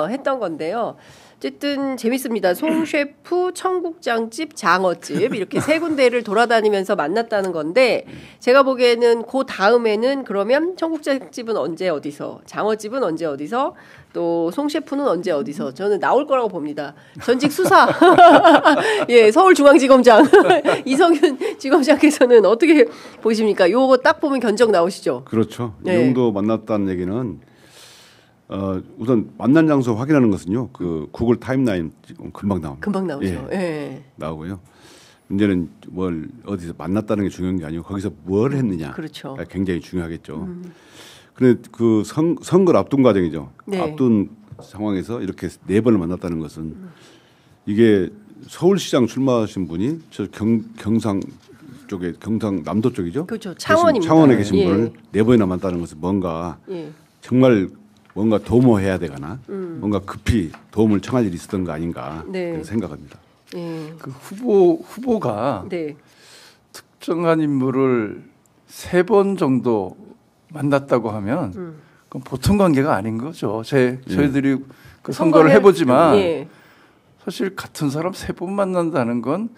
했던 건데요. 어쨌든 재밌습니다. 송 셰프, 청국장집, 장어집 이렇게 3군데를 돌아다니면서 만났다는 건데 제가 보기에는 그 다음에는 그러면 청국장집은 언제 어디서, 장어집은 언제 어디서, 또 송 셰프는 언제 어디서 저는 나올 거라고 봅니다. 전직 수사 예 서울중앙지검장 이성윤 지검장께서는 어떻게 보십니까? 요거 딱 보면 견적 나오시죠? 그렇죠. 네. 이 정도 만났다는 얘기는 우선 만난 장소 확인하는 것은요. 그 구글 타임라인 금방 나옵니다. 금방 나오죠. 예. 예. 나오고요. 문제는 뭘 어디서 만났다는 게 중요한 게 아니고 거기서 뭘 했느냐. 그렇죠. 굉장히 중요하겠죠. 그런데 그 선거를 앞둔 과정이죠. 네. 앞둔 상황에서 이렇게 4번을 만났다는 것은 이게 서울시장 출마하신 분이 저 경상 쪽에 경상남도 쪽이죠. 그렇죠. 창원입니다. 창원에 계신 분을 4번이나 만났다는 것은 뭔가 정말 뭔가 도모해야 되거나 뭔가 급히 도움을 청할 일이 있었던 거 아닌가 생각합니다. 그 후보가 특정한 인물을 3번 정도 만났다고 하면 그건 보통 관계가 아닌 거죠. 저희들이 그 선거를 해보지만 사실 같은 사람 3번 만난다는 건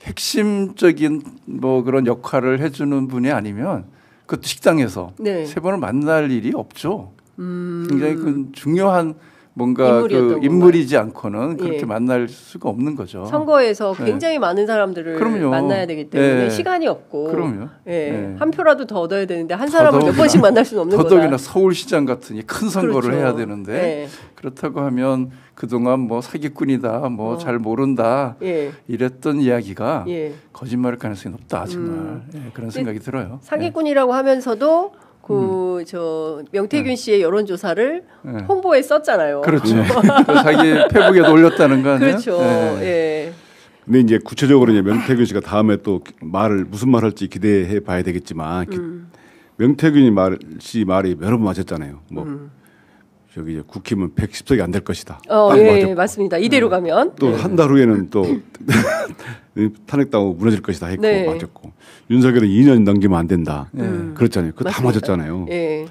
핵심적인 뭐 그런 역할을 해주는 분이 아니면 그것도 식당에서 3번을 만날 일이 없죠. 굉장히 그 중요한 뭔가 그 인물이지 않고는 그렇게 예. 만날 수가 없는 거죠. 선거에서 굉장히 예. 많은 사람들을 그럼요. 만나야 되기 때문에 예. 시간이 없고 그럼요. 예. 예. 한 표라도 더 얻어야 되는데 한 사람을 몇 번씩 만날 수는 없는 거다. 더더욱이나 서울시장 같은 큰 선거를 그렇죠. 해야 되는데 예. 그렇다고 하면 그동안 뭐 사기꾼이다, 뭐 잘 모른다 예. 이랬던 이야기가 예. 거짓말일 가능성이 높다 정말 예. 그런 생각이 들어요. 사기꾼이라고 예. 하면서도 저 명태균 씨의 여론조사를 홍보에 썼잖아요. 그렇죠. 자기 페북에도 올렸다는 거 아니에요? 그렇죠. 예. 근데 이제 구체적으로 이제 명태균 씨가 다음에 또 무슨 말 할지 기대해 봐야 되겠지만 명태균 씨 말이 여러 번 맞았잖아요. 뭐 저기 이제 국힘은 110석이 안 될 것이다. 예, 맞습니다. 이대로 가면 또 한 달 후에는 또 탄핵당하고 무너질 것이다 했고 네. 맞았고 윤석열은 2년 넘기면 안 된다. 그렇잖아요. 그거 다 맞았잖아요. 예.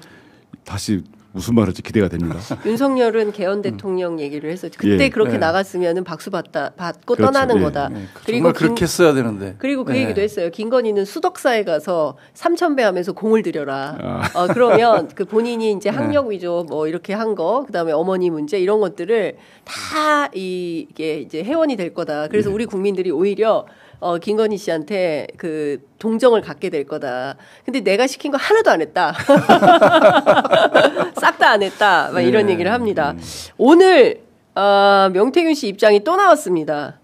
다시 무슨 말을지 기대가 됩니다. 윤석열은 개헌 대통령 얘기를 해서 그때 예. 그렇게 나갔으면은 박수 받고 그렇죠. 떠나는 예. 거다. 예. 그리고 그렇게 했어야 되는데. 그리고 그 얘기도 했어요. 김건희는 수덕사에 가서 3,000배 하면서 공을 들여라. 그러면 그 본인이 이제 학력 위조 뭐 이렇게 한 거, 그다음에 어머니 문제 이런 것들을 다 이게 이제 회원이 될 거다. 그래서 우리 국민들이 오히려 김건희 씨한테 그 동정을 갖게 될 거다. 근데 내가 시킨 거 하나도 안 했다. 싹 다 안 했다. 막 이런 얘기를 합니다. 오늘 명태균 씨 입장이 또 나왔습니다.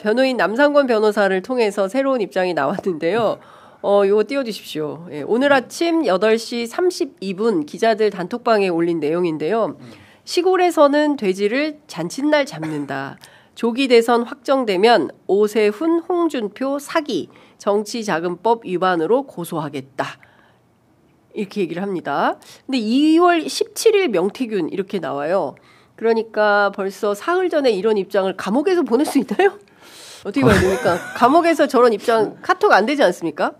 변호인 남상권 변호사를 통해서 새로운 입장이 나왔는데요. 이거 띄워주십시오. 예, 오늘 아침 8시 32분 기자들 단톡방에 올린 내용인데요. 시골에서는 돼지를 잔칫날 잡는다. 조기 대선 확정되면 오세훈, 홍준표 사기, 정치자금법 위반으로 고소하겠다. 이렇게 얘기를 합니다. 근데 2월 17일 명태균 이렇게 나와요. 그러니까 벌써 사흘 전에 이런 입장을 감옥에서 보낼 수 있나요? 어떻게 봐야 됩니까? 감옥에서 저런 입장 카톡 안 되지 않습니까?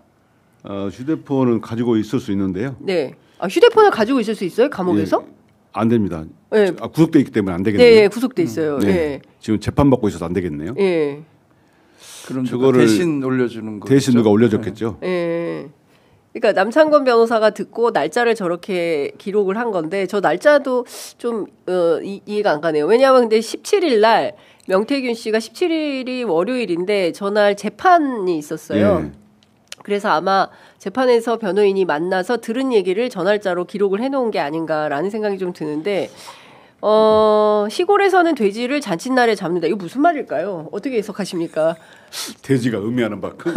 휴대폰은 가지고 있을 수 있는데요. 네. 휴대폰을 가지고 있을 수 있어요? 감옥에서? 예. 안 됩니다. 네. 구속돼 있기 때문에 안 되겠네요. 네, 구속돼 있어요. 네. 네. 지금 재판 받고 있어서 안 되겠네요. 네. 그럼 저거를 대신 올려주는 거죠. 대신 누가 올려줬겠죠. 네. 그러니까 남상권 변호사가 듣고 날짜를 저렇게 기록을 한 건데 저 날짜도 좀 이해가 안 가네요. 왜냐하면 근데 17일 날 명태균 씨가 17일이 월요일인데 저날 재판이 있었어요. 네. 그래서 아마 재판에서 변호인이 만나서 들은 얘기를 전날짜로 기록을 해놓은 게 아닌가라는 생각이 좀 드는데 시골에서는 돼지를 잔칫날에 잡는다. 이거 무슨 말일까요? 어떻게 해석하십니까? 돼지가 의미하는 바 큰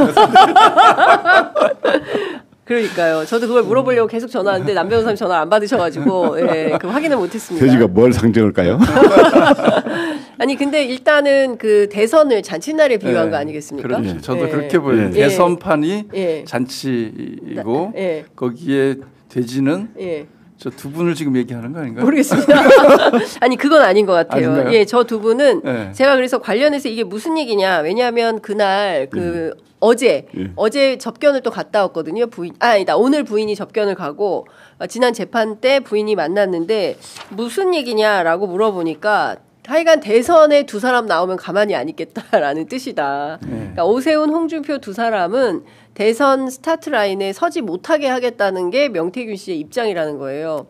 그러니까요. 저도 그걸 물어보려고 계속 전화하는데 남 변호사님 전화 안 받으셔가지고 예, 그 확인을 못했습니다. 돼지가 뭘 상징할까요? 아니 근데 일단은 그 대선을 잔칫날에 비유한 거 아니겠습니까? 그렇죠. 저도 그렇게 보여요. 대선판이 잔치이고 거기에 돼지는 저 두 분을 지금 얘기하는 거 아닌가요? 모르겠습니다. 아니 그건 아닌 것 같아요. 아닌가요? 예, 저 두 분은 제가 그래서 관련해서 이게 무슨 얘기냐? 왜냐하면 그날 어제 접견을 또 갔다 왔거든요. 오늘 부인이 접견을 가고 지난 재판 때 부인이 만났는데 무슨 얘기냐라고 물어보니까 하여간 대선에 두 사람 나오면 가만히 안 있겠다라는 뜻이다. 그러니까 오세훈, 홍준표 두 사람은 대선 스타트 라인에 서지 못하게 하겠다는 게 명태균 씨의 입장이라는 거예요.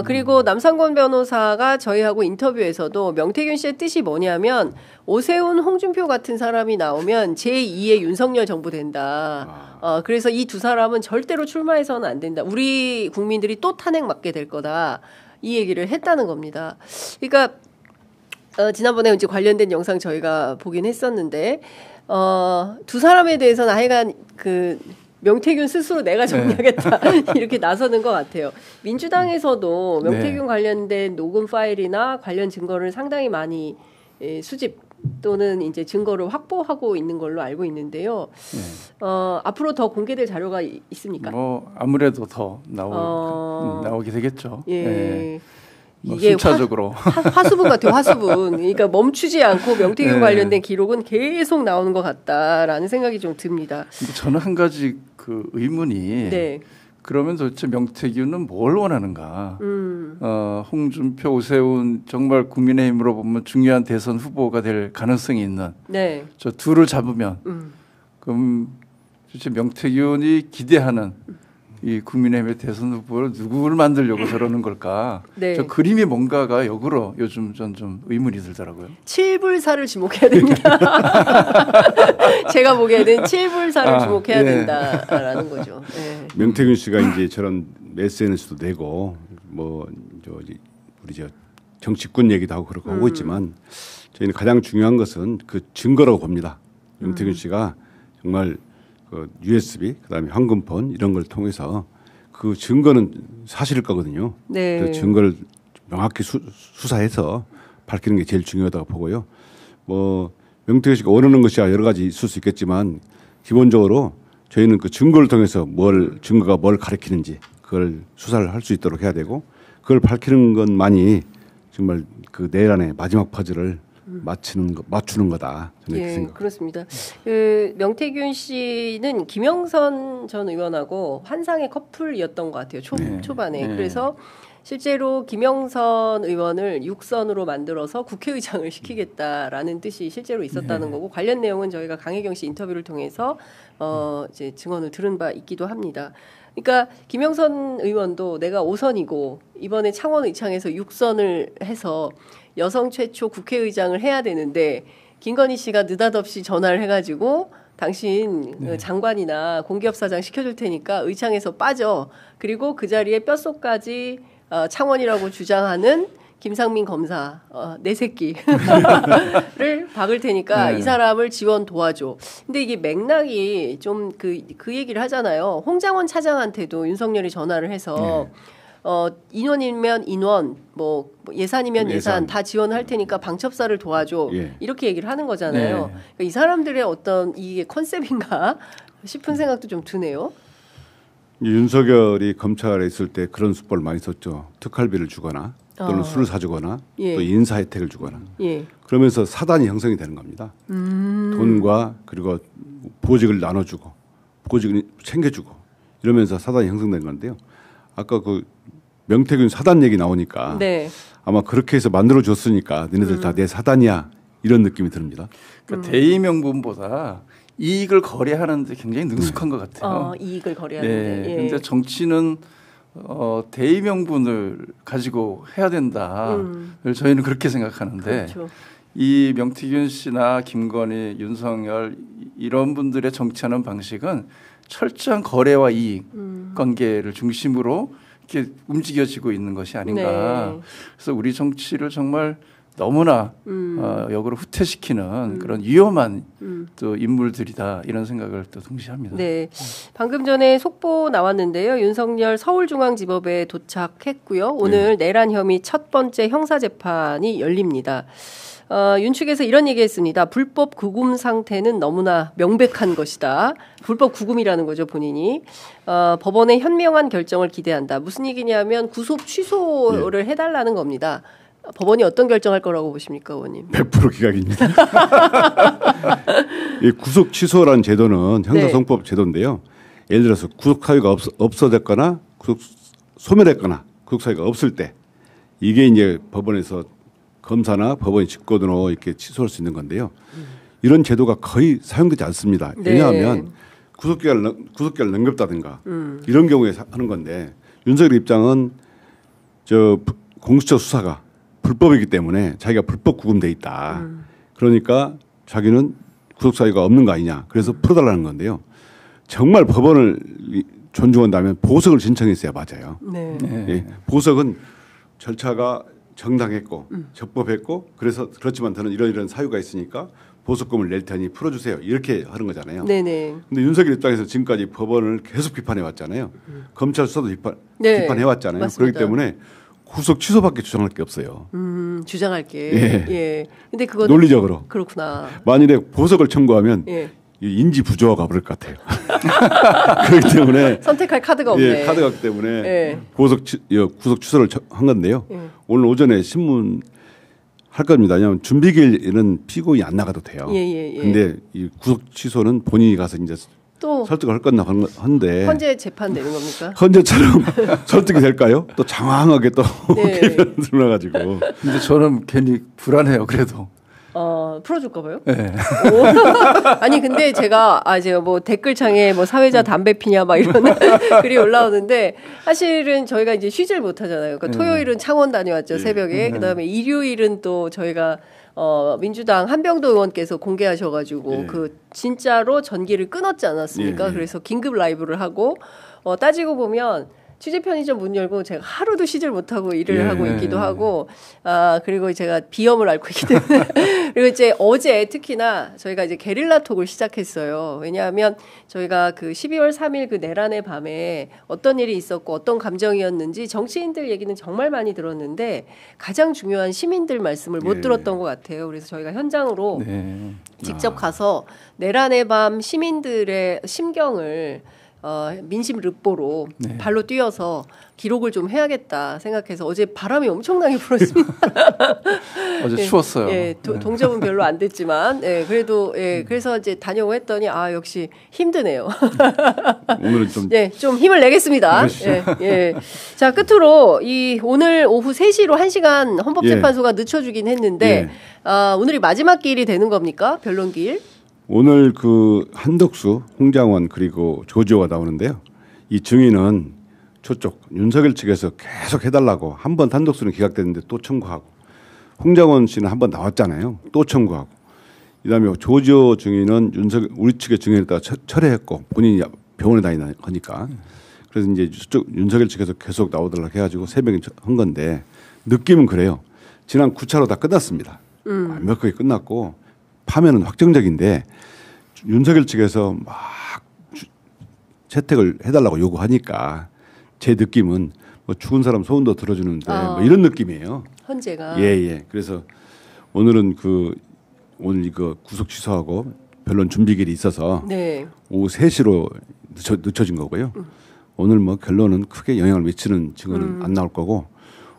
그리고 남상권 변호사가 저희하고 인터뷰에서도 명태균 씨의 뜻이 뭐냐면 오세훈, 홍준표 같은 사람이 나오면 제2의 윤석열 정부 된다. 그래서 이 두 사람은 절대로 출마해서는 안 된다. 우리 국민들이 또 탄핵 맞게 될 거다. 이 얘기를 했다는 겁니다. 그러니까 지난번에 이제 관련된 영상 저희가 보긴 했었는데 두 사람에 대해서는 하여간 그 명태균 스스로 내가 정리하겠다 이렇게 나서는 것 같아요. 민주당에서도 명태균 관련된 녹음 파일이나 관련 증거를 상당히 많이 수집 또는 이제 증거를 확보하고 있는 걸로 알고 있는데요. 앞으로 더 공개될 자료가 있습니까? 뭐 아무래도 더 나오게 되겠죠. 예. 이게 순차적으로 화수분 같아요. 화수분. 그러니까 멈추지 않고 명태균 관련된 기록은 계속 나오는 것 같다라는 생각이 좀 듭니다. 근데 저는 한 가지 그 의문이 그러면 도대체 명태균은 뭘 원하는가? 홍준표, 오세훈 정말 국민의힘으로 보면 중요한 대선 후보가 될 가능성이 있는 저 둘을 잡으면 그럼 도대체 명태균이 기대하는 이 국민의힘의 대선 후보를 누구를 만들려고 저러는 걸까? 네. 저 그림이 뭔가가 역으로 요즘 전 좀 의문이 들더라고요. 칠불사를 주목해야 됩니다. 제가 보기에는 칠불사를 주목해야 된다라는 거죠. 네. 명태균 씨가 이제 저런 SNS도 내고 뭐 우리 정치꾼 얘기도 하고 그렇게 하고 있지만 저희는 가장 중요한 것은 그 증거라고 봅니다. 명태균 씨가 정말 그 USB 그다음에 황금폰 이런 걸 통해서 그 증거는 사실일 거거든요. 네. 그 증거를 명확히 수사해서 밝히는 게 제일 중요하다고 보고요. 뭐 명태균 씨가 원하는 것이 여러 가지 있을 수 있겠지만 기본적으로 저희는 그 증거를 통해서 증거가 뭘 가리키는지 그걸 수사를 할 수 있도록 해야 되고 그걸 밝히는 것만이 정말 그 내란의 마지막 퍼즐을 맞추는 거다. 저는 예, 그렇습니다. 그 명태균 씨는 김영선 전 의원하고 환상의 커플이었던 것 같아요. 초반에. 그래서 실제로 김영선 의원을 육선으로 만들어서 국회의장을 시키겠다라는 뜻이 실제로 있었다는 거고 관련 내용은 저희가 강혜경 씨 인터뷰를 통해서 이제 증언을 들은 바 있기도 합니다. 그러니까 김영선 의원도 내가 5선이고 이번에 창원 의창에서 6선을 해서 여성 최초 국회의장을 해야 되는데 김건희 씨가 느닷없이 전화를 해가지고 당신 장관이나 공기업사장 시켜줄 테니까 의창에서 빠져. 그리고 그 자리에 뼛속까지 창원이라고 주장하는 김상민 검사 내 새끼를 박을 테니까 이 사람을 지원 도와줘. 근데 이게 맥락이 좀 그 얘기를 하잖아요. 홍장원 차장한테도 윤석열이 전화를 해서 인원이면 인원, 뭐 예산이면 예산 다 지원할 테니까 방첩사를 도와줘. 이렇게 얘기를 하는 거잖아요. 그러니까 이 사람들의 어떤 이게 컨셉인가 싶은 생각도 좀 드네요. 윤석열이 검찰에 있을 때 그런 수법을 많이 썼죠. 특활비를 주거나 또는 술을 사주거나 또 인사 혜택을 주거나 그러면서 사단이 형성이 되는 겁니다. 돈과 그리고 보직을 나눠주고 보직을 챙겨주고 이러면서 사단이 형성된 건데요. 아까 그 명태균 사단 얘기 나오니까 아마 그렇게 해서 만들어줬으니까 너네들 다 내 사단이야 이런 느낌이 듭니다. 그러니까 대의 명분보다 이익을 거래하는데 굉장히 능숙한 것 같아요. 이익을 거래하는데. 그런데 정치는 대의 명분을 가지고 해야 된다. 저희는 그렇게 생각하는데 그렇죠. 이 명태균 씨나 김건희, 윤석열 이런 분들의 정치하는 방식은 철저한 거래와 이익 관계를 중심으로 이렇게 움직여지고 있는 것이 아닌가. 그래서 우리 정치를 정말 너무나 역으로 후퇴시키는 그런 위험한 또 인물들이다 이런 생각을 또 동시에 합니다. 네, 방금 전에 속보 나왔는데요. 윤석열 서울중앙지법에 도착했고요. 오늘 내란 혐의 첫 번째 형사재판이 열립니다. 윤 측에서 이런 얘기했습니다. 불법 구금 상태는 너무나 명백한 것이다. 불법 구금이라는 거죠, 본인이. 법원의 현명한 결정을 기대한다. 무슨 얘기냐면 구속 취소를 해달라는 겁니다. 법원이 어떤 결정할 거라고 보십니까, 의원님? 100% 기각입니다. 이 구속 취소라는 제도는 형사소송법 제도인데요. 예를 들어서 구속 사유가 없어졌거나 구속 소멸했거나 구속 사유가 없을 때 이게 이제 법원에서 검사나 법원이 직권으로 이렇게 취소할 수 있는 건데요. 이런 제도가 거의 사용되지 않습니다. 왜냐하면 구속기간을 넘겼다든가 이런 경우에 하는 건데 윤석열 입장은 공수처 수사가 불법이기 때문에 자기가 불법 구금돼 있다. 그러니까 자기는 구속 사유가 없는 거 아니냐. 그래서 풀어달라는 건데요. 정말 법원을 존중한다면 보석을 신청했어야 맞아요. 보석은 절차가 정당했고 적법했고 그렇지만 저는 이런 사유가 있으니까 보석금을 낼 테니 풀어주세요. 이렇게 하는 거잖아요. 그런데 윤석열 입장에서 지금까지 법원을 계속 비판해 왔잖아요. 검찰 수사도 비판해 왔잖아요. 그렇기 때문에 구속 취소밖에 주장할 게 없어요. 주장할 게. 근데 그거 논리적으로. 그렇구나. 만일에 보석을 청구하면 인지 부조화가 버릴 것 같아요. 그렇기 때문에 선택할 카드가 없네. 카드가 없기 때문에 구속 취소를 한 건데요. 오늘 오전에 신문 할 겁니다. 왜냐하면 준비기일은 피고인이 안 나가도 돼요. 근데 이 구속 취소는 본인이 가서 이제 또 설득을 할 건나 한데 헌재 재판 되는 겁니까? 헌재처럼 설득이 될까요? 또 장황하게 또 드러나가지고. 근데 저는 괜히 불안해요. 그래도 풀어줄까 봐요? 네. 아니 근데 제가 뭐 댓글창에 뭐 사회자 담배 피냐 막 이런 글이 올라오는데 사실은 저희가 이제 쉬질 못하잖아요. 그러니까 토요일은 창원 다녀왔죠 새벽에. 그다음에 일요일은 또 저희가 민주당 한병도 의원께서 공개하셔가지고 그 진짜로 전기를 끊었지 않았습니까? 그래서 긴급 라이브를 하고 따지고 보면. 취재 편의점 문 열고 제가 하루도 쉬질 못하고 일을 하고 있기도 하고, 그리고 제가 비염을 앓고 있기 때문에. 그리고 이제 어제 특히나 저희가 이제 게릴라 톡을 시작했어요. 왜냐하면 저희가 그 12월 3일 그 내란의 밤에 어떤 일이 있었고 어떤 감정이었는지 정치인들 얘기는 정말 많이 들었는데 가장 중요한 시민들 말씀을 못 들었던 것 같아요. 그래서 저희가 현장으로 직접 가서 내란의 밤 시민들의 심경을 민심 르뽀로 발로 뛰어서 기록을 좀 해야겠다 생각해서 어제 바람이 엄청나게 불었습니다. 어제 추웠어요. 동접은 별로 안 됐지만, 그래도, 그래서 이제 다녀오고 했더니, 역시 힘드네요. 오늘은 좀. 좀 힘을 내겠습니다. 자, 끝으로, 오늘 오후 3시로 1시간 헌법재판소가 늦춰주긴 했는데, 오늘이 마지막 기일이 되는 겁니까? 변론기일? 오늘 그 한덕수, 홍장원 그리고 조지호가 나오는데요. 이 증인은 저쪽 윤석열 측에서 계속 해달라고 한 번 한덕수는 기각됐는데 또 청구하고 홍장원 씨는 한 번 나왔잖아요. 또 청구하고 그다음에 조지호 증인은 우리 측의 증인에다가 철회했고 본인이 병원에 다니니까 그래서 이제 저쪽 윤석열 측에서 계속 나오달라고 해가지고 새벽에 한 건데 느낌은 그래요. 지난 9차로 다 끝났습니다. 완벽하게 끝났고 파면은 확정적인데 윤석열 측에서 막 채택을 해달라고 요구하니까 제 느낌은 뭐 죽은 사람 소원도 들어주는데 뭐 이런 느낌이에요. 헌재가. 그래서 오늘은 오늘 이거 구속 취소하고 변론 준비길이 있어서 오후 3시로 늦춰진 거고요. 오늘 뭐 결론은 크게 영향을 미치는 증언은 안 나올 거고.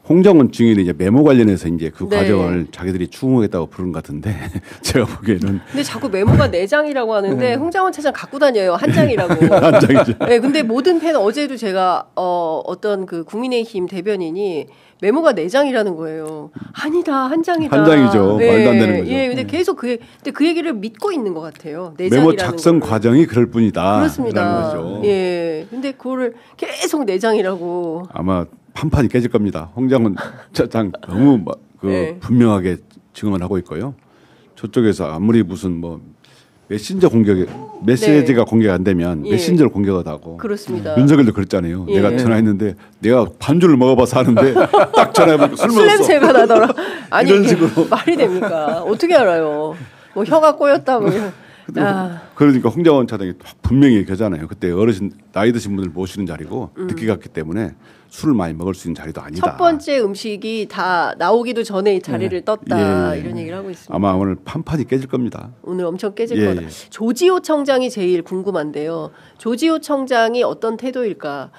홍장원 증인이 이제 메모 관련해서 이제 그 과정을 자기들이 추궁하겠다고 부른 것 같은데 제가 보기에는. 근데 자꾸 메모가 4장이라고 하는데 홍장원 차장 갖고 다녀요. 한 장이라고. 한 장이죠. 근데 모든 팬 어제도 제가 어떤 그 국민의힘 대변인이 메모가 4장이라는 거예요. 아니다, 한 장이다. 한 장이죠. 말도 안 되는 거죠. 근데 계속 근데 그 얘기를 믿고 있는 것 같아요. 4장이라는 메모 작성 거를. 과정이 그럴 뿐이다. 그렇습니다. 근데 그거를 계속 4장이라고. 아마 판판이 깨질 겁니다. 홍장원 차장 너무 분명하게 증언을 하고 있고요. 저쪽에서 아무리 무슨 메신저가 공개가 안 되면 메신저를 공개하다고. 그렇습니다. 윤석열도 그랬잖아요. 내가 전화했는데 내가 반주를 먹어봐서 하는데 딱 전화해보니까 술 먹었어. 술 냄새가 나더라. 아니 이런 식으로. 말이 됩니까? 어떻게 알아요? 뭐 혀가 꼬였다 뭐. 그러니까 홍장원 차장이 분명히 얘기하잖아요. 그때 어르신 나이 드신 분들 모시는 자리고 늦게 갔기 때문에 술을 많이 먹을 수 있는 자리도 아니다. 첫 번째 음식이 다 나오기도 전에 이 자리를 떴다. 이런 얘기를 하고 있습니다. 아마 오늘 판판이 깨질 겁니다. 오늘 엄청 깨질 거다. 조지호 청장이 제일 궁금한데요. 조지호 청장이 어떤 태도일까?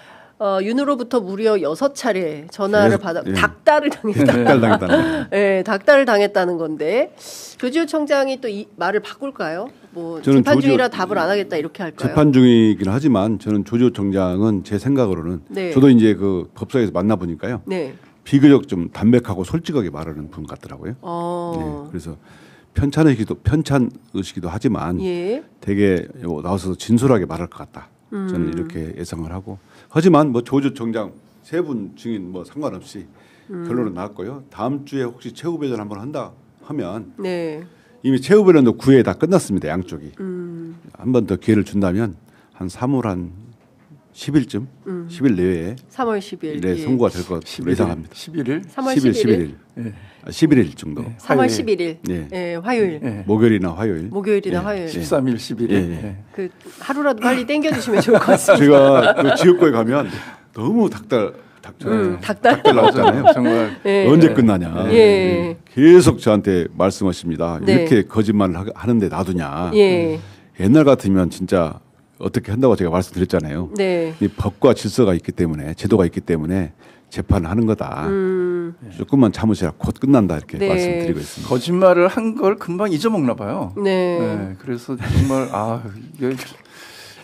윤으로부터 무려 6차례 전화를 받아 닭달을 당했다. 닭달을 당했다는 건데 조지호 청장이 또 이 말을 바꿀까요? 뭐 재판 중이라 답을 안 하겠다 이렇게 할까요? 재판 중이긴 하지만 저는 조지호 청장은 제 생각으로는 저도 이제 그 법사에서 만나 보니까요. 비교적 좀 담백하고 솔직하게 말하는 분 같더라고요. 그래서 편찬 의식이기도 하지만 되게 나와서 진솔하게 말할 것 같다. 저는 이렇게 예상을 하고. 하지만 뭐 조지호 청장 3분 증인 뭐 상관없이 결론은 나왔고요. 다음 주에 혹시 최후 배전 한번 한다 하면 이미 최후 배전도 9회에 다 끝났습니다. 양쪽이. 한 번 더 기회를 준다면 한 3월 한 10일쯤 10일 내외에 3월 10일 네, 선고가 될 것으로 예상합니다. 11일? 3월 11일. 11일 정도. 3월 11일. 화요일. 목요일이나 화요일. 목요일이나 화요일. 13일, 11일. 그 하루라도 빨리 땡겨 주시면 좋을 것 같습니다. 제가 그 지역구에 가면 너무 닭달 나왔잖아요. 정말 언제 끝나냐. 계속 저한테 말씀하십니다. 이렇게 거짓말을 하는데 놔두냐. 옛날 같으면 진짜 어떻게 한다고 제가 말씀드렸잖아요. 이 법과 질서가 있기 때문에 제도가 있기 때문에 재판을 하는 거다. 조금만 참으시라 곧 끝난다 이렇게 말씀드리고 있습니다. 거짓말을 한 걸 금방 잊어먹나 봐요. 그래서 정말 이게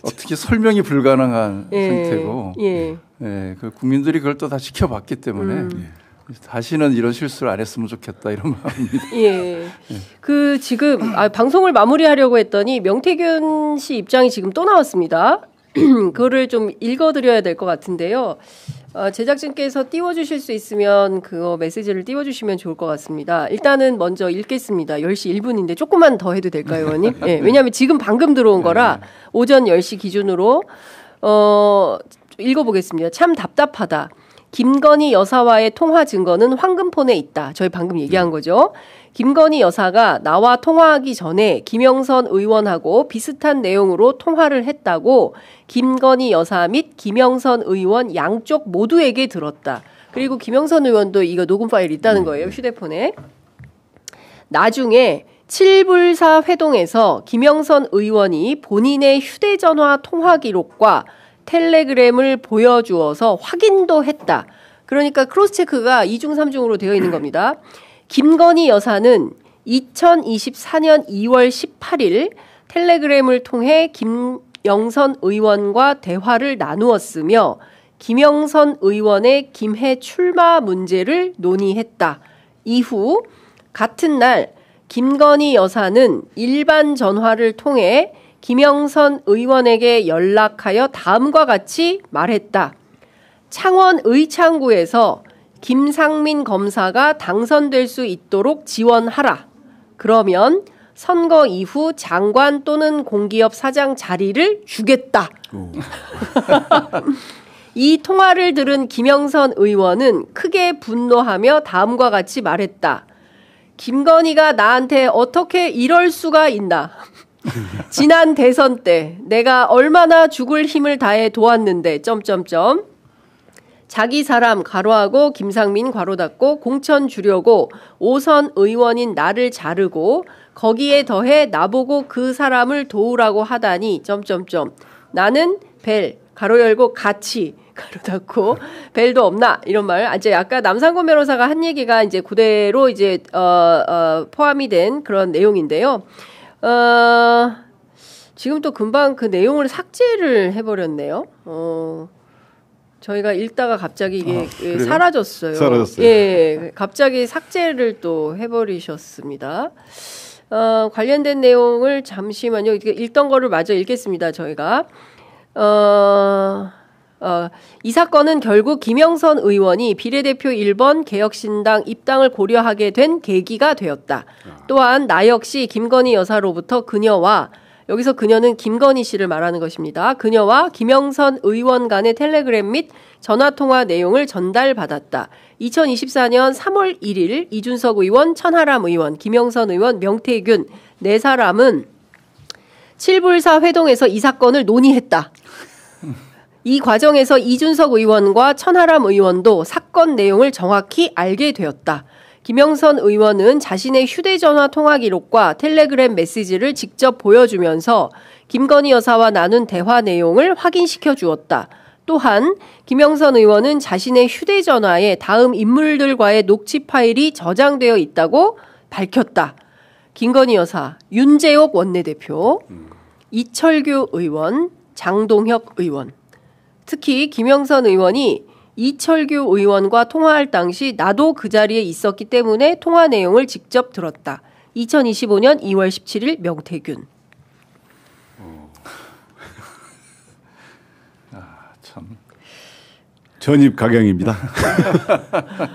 어떻게 설명이 불가능한 상태고 그 국민들이 그걸 또 다 지켜봤기 때문에 다시는 이런 실수를 안 했으면 좋겠다 이런 마음입니다. 예. 그 지금 방송을 마무리하려고 했더니 명태균 씨 입장이 지금 또 나왔습니다. 그거를 좀 읽어드려야 될 것 같은데요. 제작진께서 띄워주실 수 있으면 그거 메시지를 띄워주시면 좋을 것 같습니다. 일단은 먼저 읽겠습니다. 10시 1분인데 조금만 더 해도 될까요, 의원님? 네, 왜냐하면 지금 방금 들어온 거라 오전 10시 기준으로 읽어보겠습니다. 참 답답하다. 김건희 여사와의 통화 증거는 황금폰에 있다. 저희 방금 얘기한 거죠. 김건희 여사가 나와 통화하기 전에 김영선 의원하고 비슷한 내용으로 통화를 했다고 김건희 여사 및 김영선 의원 양쪽 모두에게 들었다. 그리고 김영선 의원도 이거 녹음 파일이 있다는 거예요. 휴대폰에. 나중에 7불사 회동에서 김영선 의원이 본인의 휴대전화 통화 기록과 텔레그램을 보여주어서 확인도 했다. 그러니까 크로스체크가 2중 3중으로 되어 있는 겁니다. 김건희 여사는 2024년 2월 18일 텔레그램을 통해 김영선 의원과 대화를 나누었으며 김영선 의원의 김해 출마 문제를 논의했다. 이후 같은 날 김건희 여사는 일반 전화를 통해 김영선 의원에게 연락하여 다음과 같이 말했다. 창원 의창구에서 김상민 검사가 당선될 수 있도록 지원하라. 그러면 선거 이후 장관 또는 공기업 사장 자리를 주겠다. 이 통화를 들은 김영선 의원은 크게 분노하며 다음과 같이 말했다. 김건희가 나한테 어떻게 이럴 수가 있나. 지난 대선 때 내가 얼마나 죽을 힘을 다해 도왔는데 자기 사람 괄호하고 김상민 괄호 닫고 공천 주려고 5선 의원인 나를 자르고 거기에 더해 나보고 그 사람을 도우라고 하다니 나는 벨 괄호 열고 같이 괄호 닫고 벨도 없나 이런 말. 이제 아까 남상권 변호사가 한 얘기가 이제 그대로 이제 포함이 된 그런 내용인데요. 지금 또 금방 그 내용을 삭제를 해버렸네요. 저희가 읽다가 갑자기 이게 사라졌어요. 예, 갑자기 삭제를 또 해버리셨습니다. 관련된 내용을 잠시만요. 읽던 거를 마저 읽겠습니다. 저희가. 이 사건은 결국 김영선 의원이 비례대표 1번 개혁신당 입당을 고려하게 된 계기가 되었다. 또한 나 역시 김건희 여사로부터 그녀와 여기서 그녀는 김건희 씨를 말하는 것입니다. 그녀와 김영선 의원 간의 텔레그램 및 전화통화 내용을 전달받았다. 2024년 3월 1일 이준석 의원, 천하람 의원, 김영선 의원, 명태균 네 사람은 7불사 회동에서 이 사건을 논의했다. 이 과정에서 이준석 의원과 천하람 의원도 사건 내용을 정확히 알게 되었다. 김영선 의원은 자신의 휴대전화 통화 기록과 텔레그램 메시지를 직접 보여주면서 김건희 여사와 나눈 대화 내용을 확인시켜 주었다. 또한 김영선 의원은 자신의 휴대전화에 다음 인물들과의 녹취 파일이 저장되어 있다고 밝혔다. 김건희 여사, 윤재옥 원내대표, 이철규 의원, 장동혁 의원. 특히 김영선 의원이 이철규 의원과 통화할 당시 나도 그 자리에 있었기 때문에 통화 내용을 직접 들었다. 2025년 2월 17일 명태균. 참. 전입가경입니다.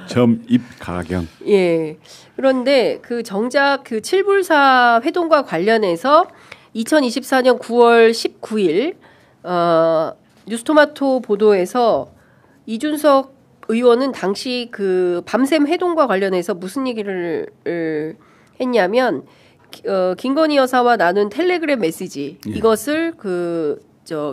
전입가경. 예. 그런데 그 정작 그 7불사 회동과 관련해서 2024년 9월 19일 뉴스토마토 보도에서 이준석 의원은 당시 그 밤샘 회동과 관련해서 무슨 얘기를 했냐면 김건희 여사와 나눈 텔레그램 메시지 이것을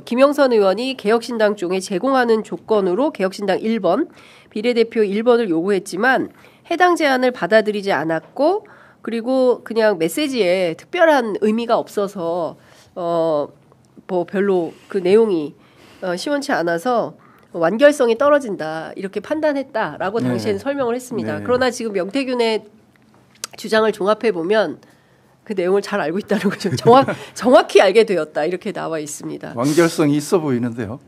김영선 의원이 개혁신당 쪽에 제공하는 조건으로 개혁신당 1번 비례대표 1번을 요구했지만 해당 제안을 받아들이지 않았고 그리고 그냥 메시지에 특별한 의미가 없어서 뭐 별로 그 내용이 시원치 않아서 완결성이 떨어진다 이렇게 판단했다라고 당시에는 설명을 했습니다. 그러나 지금 명태균의 주장을 종합해 보면 그 내용을 잘 알고 있다는 거죠. 정확히 알게 되었다. 이렇게 나와 있습니다. 완결성이 있어 보이는데요.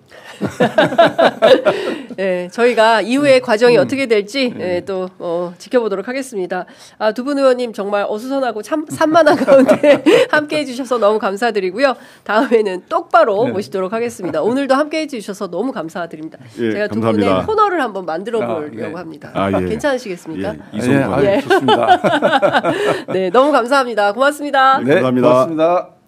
네, 저희가 이후의 과정이 어떻게 될지 또 지켜보도록 하겠습니다. 두 분 의원님 정말 어수선하고 산만한 가운데 함께해 주셔서 너무 감사드리고요. 다음에는 똑바로 모시도록 하겠습니다. 오늘도 함께해 주셔서 너무 감사드립니다. 제가 두 분의 코너를 한번 만들어 보려고 합니다. 괜찮으시겠습니까? 좋습니다. 네, 너무 감사합니다. 고맙습니다. 네, 고맙습니다.